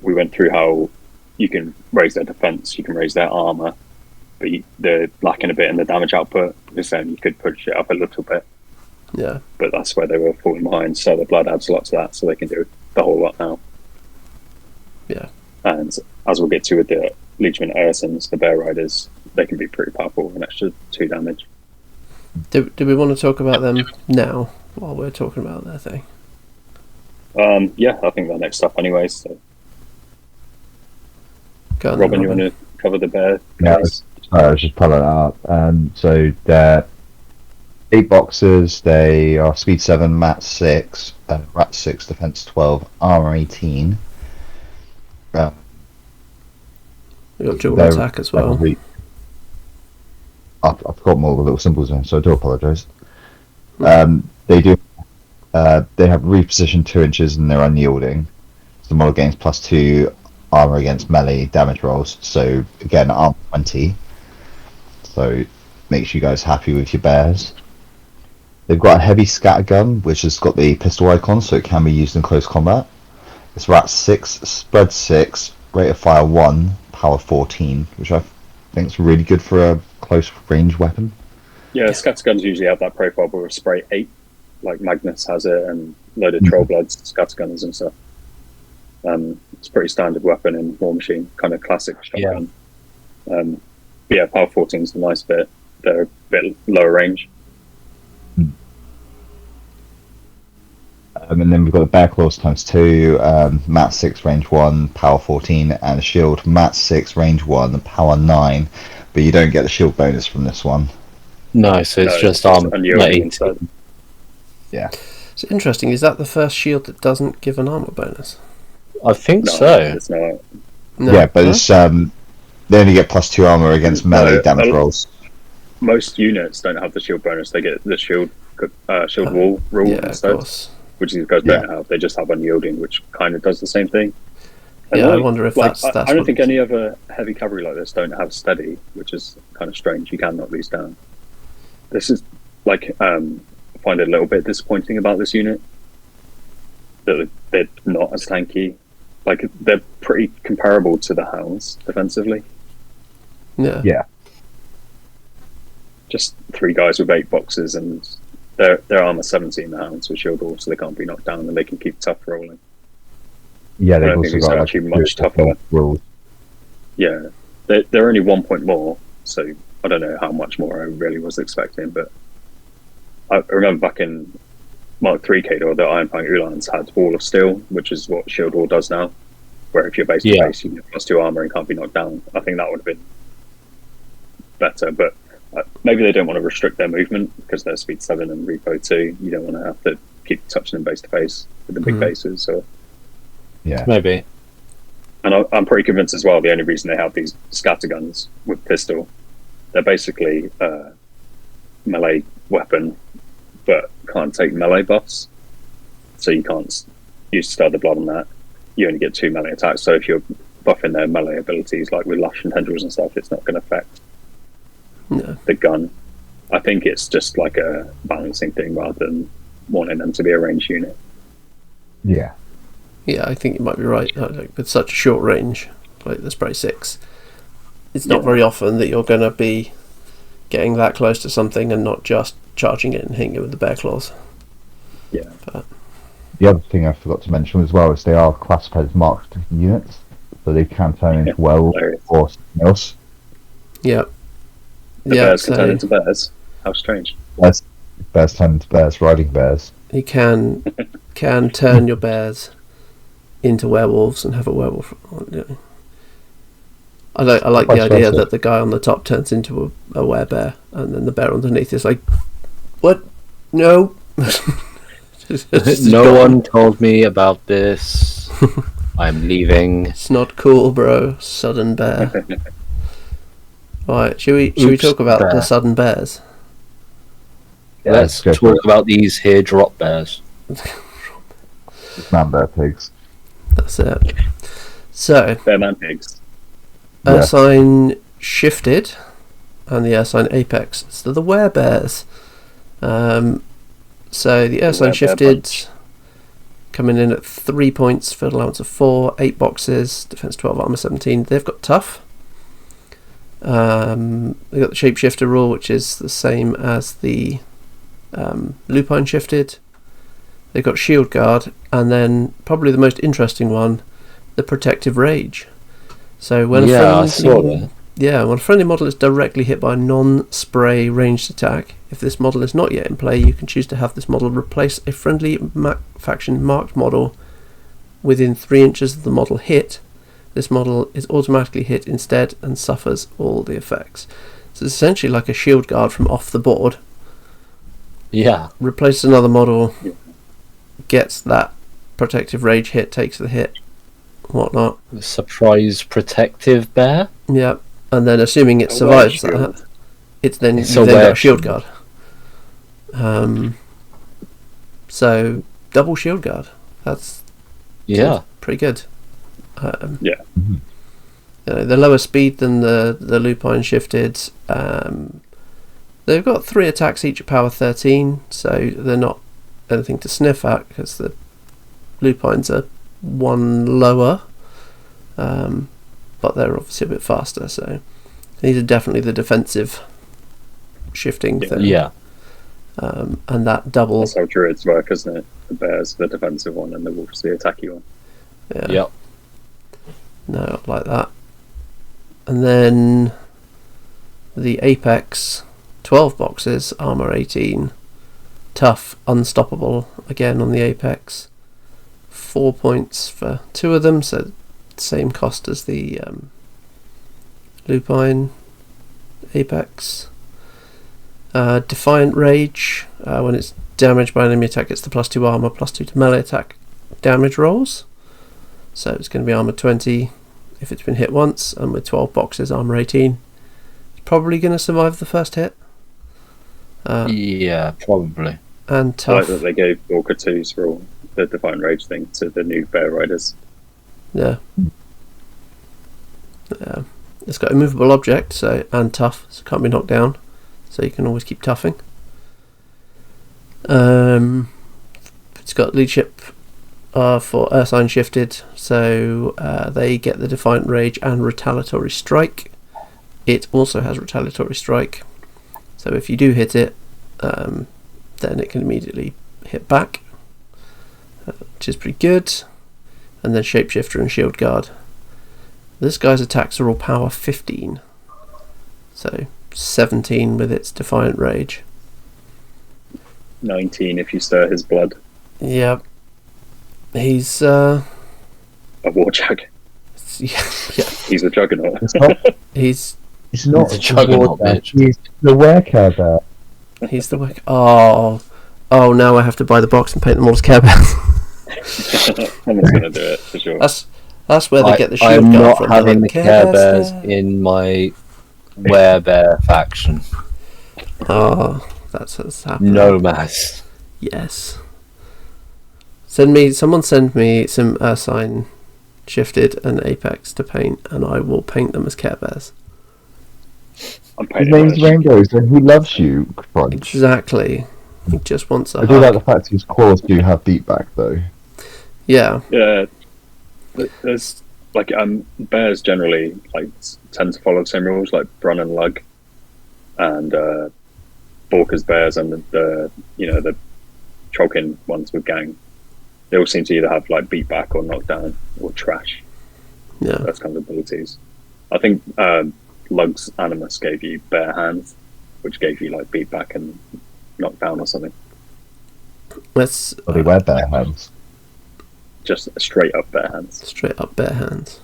we went through how you can raise their defense, you can raise their armor, but they're lacking a bit in the damage output, because then you could push it up a little bit. Yeah. But that's where they were falling behind, so the blood adds a lot to that, so they can do the whole lot now. Yeah. And as we'll get to with the Legion Ursons, the Bear Riders, they can be pretty powerful, an extra 2 damage. Do we want to talk about them now, while we're talking about their thing? Yeah, I think they're next up anyway, so... On, Robin, you want to cover the bear? Yeah, I was just pulling it up. So they're 8 boxes. They are speed 7, mat 6, rat 6, defense 12, armor 18. We got dual attack as well. I've got more little symbols in, so I do apologise. They do. They have reposition 2 inches and they're unyielding. So the model gains +2 armor against melee damage rolls. So again, armor 20. So makes you guys happy with your bears. They've got a heavy scattergun, which has got the pistol icon, so it can be used in close combat. It's RAT 6, spread 6, rate of fire 1, power 14, which I think is really good for a close range weapon. Yeah, scatterguns usually have that profile with spray 8, like Magnus has it, and loaded Trollbloods, scatterguns and stuff. It's a pretty standard weapon in War Machine, kind of classic shotgun. But yeah, power 14 is the nice bit. They're a bit lower range. And then we've got the Bear Claws ×2, MAT 6, range 1, power 14, and a shield MAT 6, range 1, power 9. But you don't get the shield bonus from this one. No, so it's just unyielding instead. Yeah. It's interesting. Is that the first shield that doesn't give an armor bonus? I think No, so. it's not. No. Yeah, but it's they only get +2 armor against melee damage rolls. Most units don't have the shield bonus. They get the shield wall rule Yeah, of instead, course. which these guys don't have. They just have unyielding, which kind of does the same thing. And Yeah, I wonder if that's I what don't think it is. any other heavy cavalry like this don't have steady, which is kind of strange. You can knock these down. This is like I find it a little bit disappointing about this unit that they're not as tanky. Like they're pretty comparable to the Hounds defensively. Yeah. Yeah. Just 3 guys with 8 boxes, and their armor 17 the Hounds with shield wall, so they can't be knocked down and they can keep tough rolling. Yeah, I they've don't also think these got are actually much tougher. rules. Yeah, they're only 1 point more, so I don't know how much more I really was expecting, but I remember back in Mark III Kador, the Iron Fang Ulans had Wall of Steel, which is what Shield Wall does now, where if you're base to base, you get +2 armor and can't be knocked down. I think that would have been better, but maybe they don't want to restrict their movement because they're Speed 7 and Repo 2. You don't want to have to keep touching them base to base with the big bases. So. Yeah. Maybe. And I'm pretty convinced as well the only reason they have these scatterguns with pistol, they're basically a melee weapon, but can't take melee buffs. So you can't use Stir the Blood on that. You only get 2 melee attacks. So if you're buffing their melee abilities, like with Lush and Tendrils and stuff, it's not going to affect the gun. I think it's just like a balancing thing rather than wanting them to be a ranged unit. Yeah. Yeah, I think you might be right. Like, with such a short range, like the Spray 6, it's not very often that you're going to be getting that close to something and not just charging it and hitting it with the Bear Claws. Yeah. But The other thing I forgot to mention as well is they are classified as marked units, so they can turn into werewolves or something else. yeah. The bears can turn into bears. How strange. Bears turn into bears, riding bears. You can turn your bears into werewolves and have a werewolf. I like the idea that the guy on the top turns into a werebear and then the bear underneath is like, what? No. No one told me about this. I'm leaving. It's not cool, bro. Sudden bear. Right, should we talk about the sudden bears? Yeah, Let's talk about these here drop bears. Man bear pigs. That's it. So, Bearman pigs. Ursine shifted and the Ursine apex. So the werebears. So the Ursine shifted, coming in at 3 points, field allowance of 4, 8 boxes, defense 12, armor 17. They've got tough. They've got the shapeshifter rule, which is the same as the lupine shifted. They've got shield guard, and then probably the most interesting one, the protective rage. So when a friendly model is directly hit by a non-spray ranged attack, if this model is not yet in play, you can choose to have this model replace a friendly faction marked model within 3 inches of the model hit. This model is automatically hit instead and suffers all the effects. So it's essentially like a shield guard from off the board. Yeah. Replaces another model, gets that protective rage hit, takes the hit, whatnot. Surprise protective bear? Yeah. And then assuming it survives that, it's then you've then got a shield guard. So double shield guard. That's pretty good. The lower speed than the lupine shifted. They've got 3 attacks each at power 13, so they're not anything to sniff at because the lupines are 1 lower, but they're obviously a bit faster. So these are definitely the defensive shifting thing. Yeah. And that double. That's how druids work, isn't it? The bear's the defensive one, and the wolf's the attacky one. Yeah. Yep. No, like that. And then the Apex, 12 boxes, armor 18, tough, unstoppable again on the Apex. 4 points for 2 of them, so same cost as the Lupine Apex. Defiant Rage, when it's damaged by an enemy attack, it's the +2 armor, +2 to melee attack damage rolls. So it's going to be armor 20 if it's been hit once, and with 12 boxes, armor 18. It's probably going to survive the first hit. Yeah, probably. And I tough. like that they gave Orca 2s for all the Defiant Rage thing to the new bear riders. Yeah. It's got immovable object, and tough, so it can't be knocked down. So you can always keep toughing. It's got leadership for Ursine shifted, so they get the Defiant Rage and Retaliatory Strike. It also has Retaliatory Strike, so if you do hit it, then it can immediately hit back, which is pretty good. And then Shapeshifter and Shield Guard. This guy's attacks are all power 15, so 17 with its Defiant Rage. 19 if you stir his blood. Yeah, he's A warjag. yeah, He's a juggernaut. It's not. he's It's not It's a juggernaut, bear. bitch. He's the Care Bear. the wick. Oh, now I have to buy the box and paint them all as Care Bears. Someone's going to do it for sure. That's where they get the shield I'm guard not from. having the They're like, Care Bears in my Werebear faction. Oh, that's what's happening. No mass. Yes. Someone send me some Ursine shifted and Apex to paint, and I will paint them as Care Bears. I'm His painting name's those. Rainbows, and he loves you, Crunch. Exactly. He just wants a I do like hug. the fact his claws do have beatback, though. Yeah. Yeah, there's like bears generally like tend to follow the same rules, like Brun and Lug, and Borka's bears and the Trollkin ones with Gang. They all seem to either have like beatback or knockdown or trash. Yeah. Those kinds of abilities. I think Lug's Animus gave you bare hands, which gave you like beatback and knockdown or something. Let's Or they wear bear hands. Just straight up bare hands. straight up bare hands.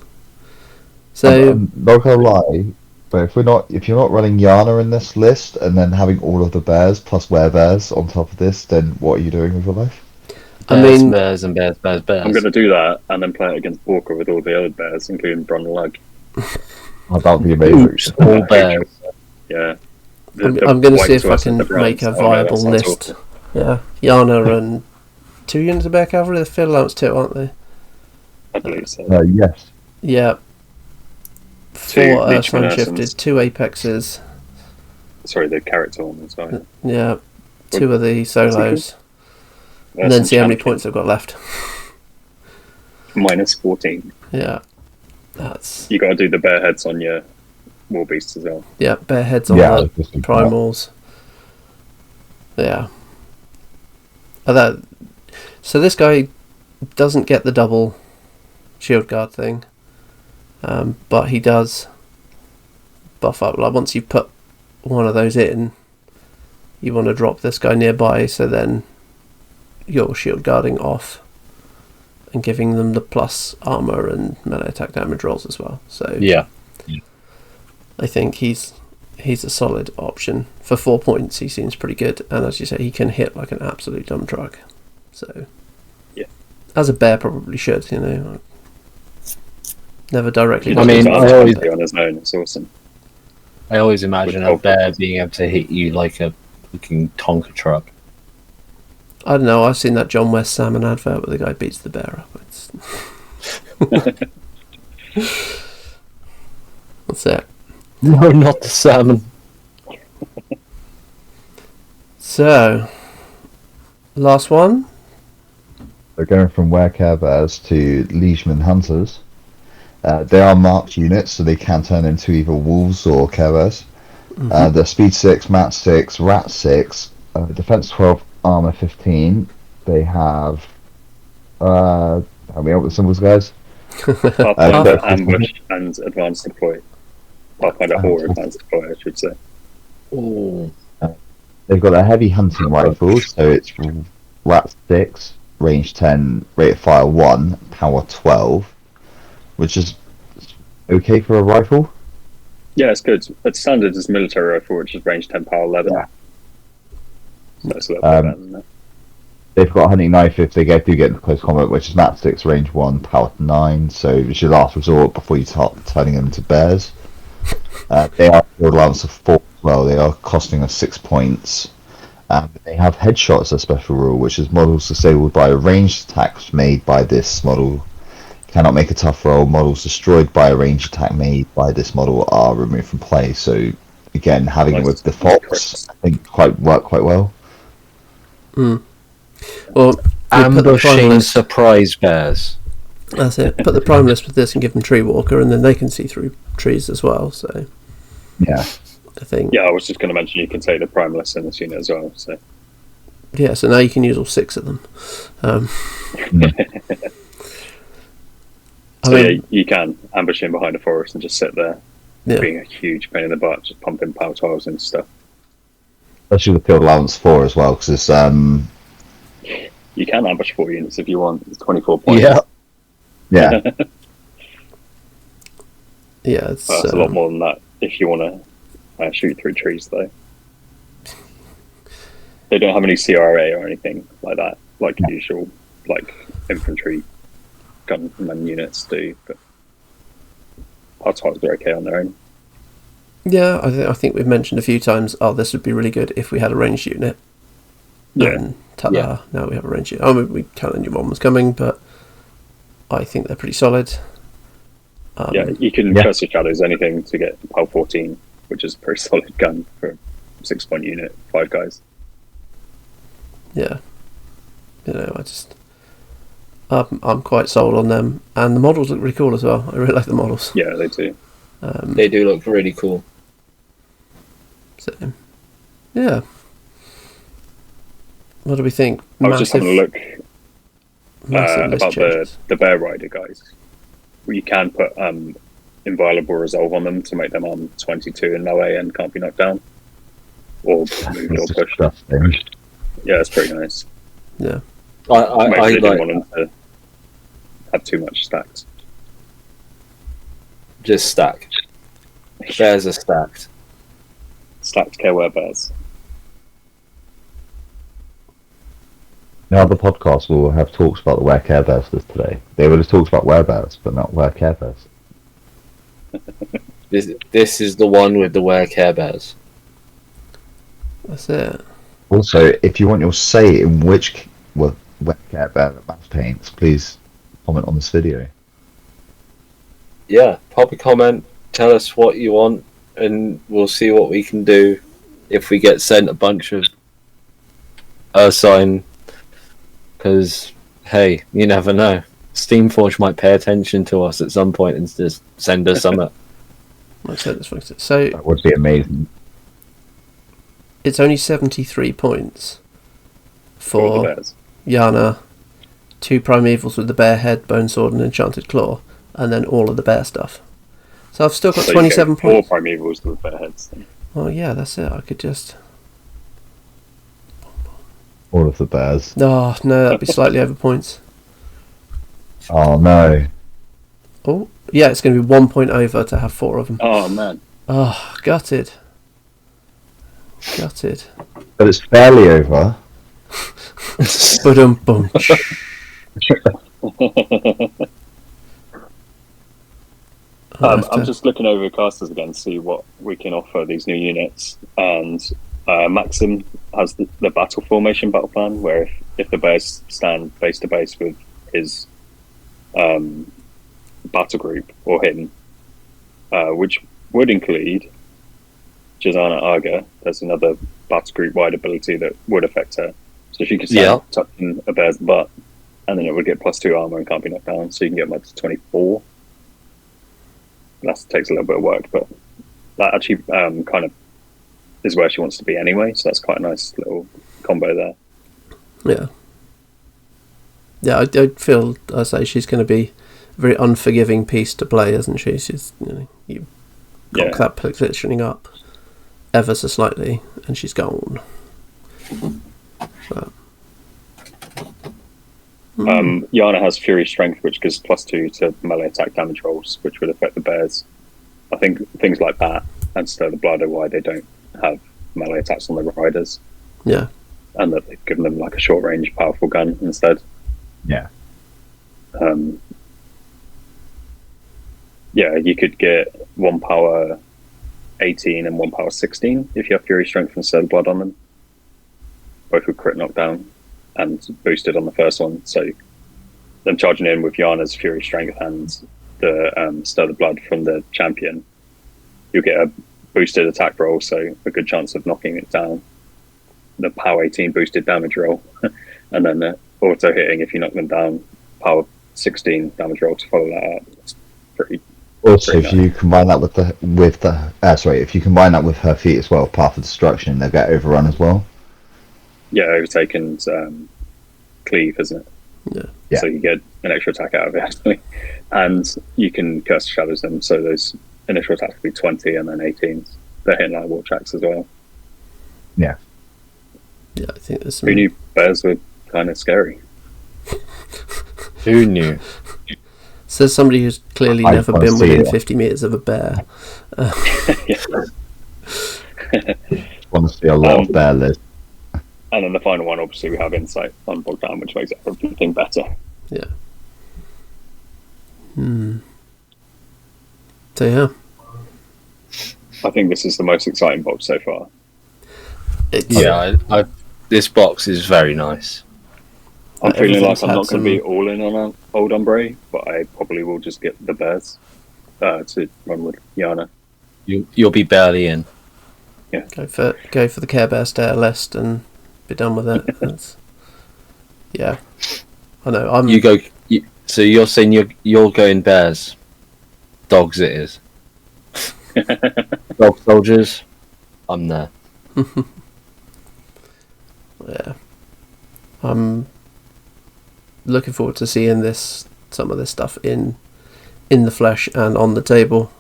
So I'm not gonna lie, but if you're not running Yana in this list and then having all of the bears plus werebears on top of this, then what are you doing with your life? Bears, mean- bears, and bears, bears, bears. I'm going to do that and then play it against Borka with all the other bears, including Brun and Lug. Oh, that would be amazing. Oops, all bears. Yeah. I'm going to see whites if I versus can the browns. make a Oh, no, that viable sounds list. awful. Yeah, Yana and 2 units of Bear Cavalry. They're field allowance 2, aren't they? I believe so. Yes. Yeah. 4 Two Ursine Legion shifted, Ursines. 2 Apexes. Sorry, the character one as well. Yeah, 2 of the solos. And then see how many points I've got left. Minus 14. Yeah, that's You got to do the bear heads on your war beasts as well. bear heads on Yeah, I the was just thinking primals. Yeah. So this guy doesn't get the double shield guard thing, but he does buff up. Like once you put one of those in, you want to drop this guy nearby, so then you're shield guarding off and giving them the plus armor and melee attack damage rolls as well. So Yeah. I think he's a solid option for 4 points. He seems pretty good, and as you say, he can hit like an absolute dump truck. So Yeah. as a bear probably should, never directly. I mean, I always- on his own. It's awesome. I always imagine a bear being able to hit you like a fucking Tonka truck. I don't know. I've seen that John West salmon advert where the guy beats the bear up. That's it. No, not the salmon. So, last one. They're going from Werecare Bears to Leishman Hunters. They are marked units, so they can turn into either wolves or Care Bears. They're speed 6, mat 6, rat 6, defense 12, armor 15. They have. Help me out with the symbols, guys. Pathfinder, ambush, and advanced deploy. Pathfinder or advanced deploy, I should say. Ooh. They've got a heavy hunting rifle, so it's rat 6, range 10, rate of fire 1, power 12, which is okay for a rifle. Yeah, it's good. It's standard as military rifle, which is range 10, power 11. Yeah. So it's a little bit better than that. They've got a hunting knife if they do get into close combat, which is mat 6, range 1, power 9, so it's your last resort before you start turning them into bears. They are field allowance of 4 as well. They are costing us 6 points. They have headshots, a special rule, which is models disabled by a ranged attacks made by this model cannot make a tough roll. Models destroyed by a ranged attack made by this model are removed from play. So again, having it with the Fox, I think work quite well. Well, Ambushing surprise bears. that's it. Put the Primalist with this and give them Tree Walker, and then they can see through trees as well. So Yeah. I think. Yeah, I was just going to mention you can take the Primalist in this unit as well. So Yeah, so now you can use all 6 of them. you can ambush in behind a forest and just sit there, being a huge pain in the butt, just pumping power 12s and stuff. Especially with field allowance 4 as well, because it's You can ambush 4 units if you want. It's 24 points. Yeah. yeah. Yeah, it's That's a lot more than that if you want to shoot through trees, though. They don't have any CRA or anything like that, like usual, like infantry gunman units do. But our tiles are okay on their own. Yeah, I think we've mentioned a few times. Oh, this would be really good if we had a ranged unit. Yeah. And ta-da! Now we have a ranged unit. I mean, we kind of knew one was coming, but I think they're pretty solid. You can Curse of Shadows anything to get PAL 14, which is a pretty solid gun for a 6-point unit, 5 guys. Yeah, I'm quite sold on them, and the models look really cool as well. I really like the models. Yeah, they do. They do look really cool. So, yeah. What do we think? I was just having a look Massive list about changes. the Bear Rider guys. You can put inviolable resolve on them to make them on 22 in melee and can't be knocked down or moved or pushed. Yeah, it's pretty nice. Yeah. Maybe I they didn't like want them to have too much stacked. just stack. Bears are stacked. Stacked Care Bears. Now the podcast will have talks about the Werecare Bears today. They would have talked about Werebears, but not Werecare Bears. This is the one with the Werecare Bears. That's it. Also, if you want your say in which Werecare Bear that Matt paints, please comment on this video. Yeah, pop a comment, tell us what you want, and we'll see what we can do if we get sent a bunch of Ursine. Because, hey, you never know. Steamforge might pay attention to us at some point and just send us something. So That would be amazing. it's only 73 points For the for Bears. Yana, 2 Primevals with the bear head, bone sword, and enchanted claw, and then all of the bear stuff. So I've still got So 27 4 points. Primevals with Bear heads. Then. Oh yeah, that's it. I could just. All of the bears. Oh no, that'd be slightly over points. Oh no. Oh yeah, it's going to be 1 point over to have 4 of them. Oh man. Oh, gutted. Gutted. But it's barely over. Ba-dum-bum. I'm just looking over casters again to see what we can offer these new units. And Maxim has the battle formation battle plan, where if the bears stand base to base with his battle group or him, which would include Jazana Aga, there's another battle group wide ability that would affect her. So she could start touching a bear's butt, and then it would get +2 armor and can't be knocked down. So you can get them up to 24. That takes a little bit of work, but that actually kind of is where she wants to be anyway. So that's quite a nice little combo there. Yeah. Yeah, I feel, I say, she's going to be a very unforgiving piece to play, isn't she? She's, you cock that positioning up ever so slightly, and she's gone. But, Yana has Fury Strength, which gives +2 to melee attack damage rolls, which would affect the bears. I think things like that and Stir the Blood are why they don't have melee attacks on the riders. Yeah. And that they've given them like a short range, powerful gun instead. Yeah. You could get 1 power 18 and 1 power 16 if you have Fury Strength and Stir the Blood on them. Both with crit knockdown and boosted on the first one. So them charging in with Yana's Fury Strength and the Stir the Blood from the champion, you'll get a boosted attack roll, so a good chance of knocking it down. The power 18 boosted damage roll, and then the auto hitting if you knock them down, power 16 damage roll to follow that up. It's pretty. Also, pretty if you combine that if you combine that with her feat as well, Path of Destruction, they'll get overrun as well. Yeah, overtake and cleave, isn't it? Yeah. So you get an extra attack out of it, actually. And you can Curse of Shadows them, so those initial attacks will be 20 and then 18s. They're hitting like war tracks as well. Yeah. Yeah, I think there's some... Who knew bears were kind of scary? Who knew? So somebody who's clearly never been within 50 metres of a bear. Want to see a lot of bear lists. And then the final one, obviously, we have Insight on Bogdan, which makes everything better. Yeah. So, yeah. I think this is the most exciting box so far. This box is very nice. I'm feeling like I'm not going to be all in on Old Umbrey, but I probably will just get the bears to run with Yana. You'll be barely in. Yeah. Go for the Care Bear Stair list and be done with it. Yeah. I know. So you're saying you're going bears. Dogs it is. Dog soldiers. I'm there. Yeah. I'm looking forward to seeing some of this stuff in the flesh and on the table.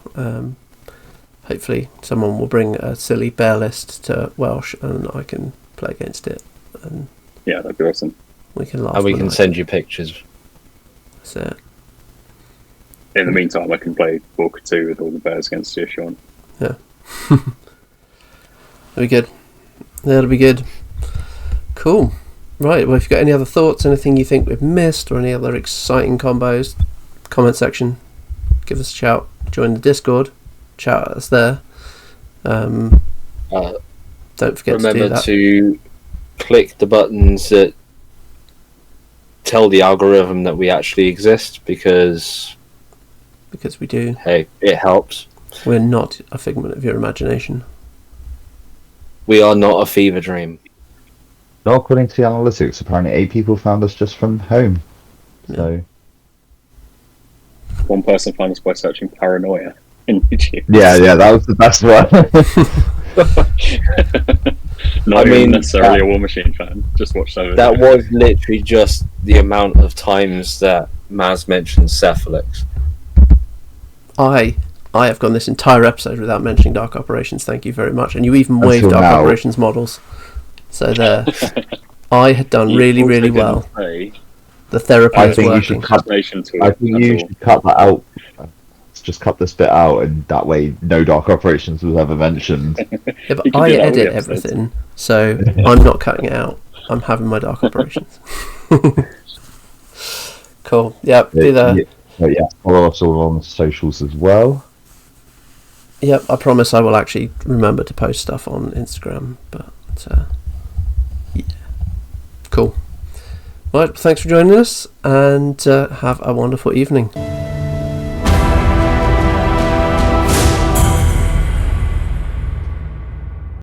Hopefully someone will bring a silly bear list to Welsh and I can play against it. And yeah, that'd be awesome. We can laugh. And we can send you pictures. That's it. In the meantime, I can play Walker 2 with all the bears against you, Sean. Yeah. That'll be good. That'll be good. Cool. Right, well, if you've got any other thoughts, anything you think we've missed, or any other exciting combos, comment section, give us a shout. Join the Discord. Shout at us there. Don't forget to do that. Remember to click the buttons that tell the algorithm that we actually exist, because we do. Hey, it helps. We're not a figment of your imagination. We are not a fever dream. Not according to the analytics, apparently 8 people found us just from home. So one person found us by searching paranoia in YouTube. Yeah, that was the best one. Not even necessarily a War Machine fan. Just watched over. That was literally just the amount of times that Maz mentioned Cephalix. I have gone this entire episode without mentioning Dark Operations. Thank you very much. And you even waived Dark Operations models. So there, I had done really, really well. The therapy is working. I think you should cut that out. Let's just cut this bit out, and that way no Dark Operations was ever mentioned. Yeah, but I edit everything, so I'm not cutting it out. I'm having my Dark Operations. Cool. Yep, be there. Yeah, follow us all on the socials as well. Yep, I promise I will actually remember to post stuff on Instagram, but yeah. Cool. Right, thanks for joining us, and have a wonderful evening.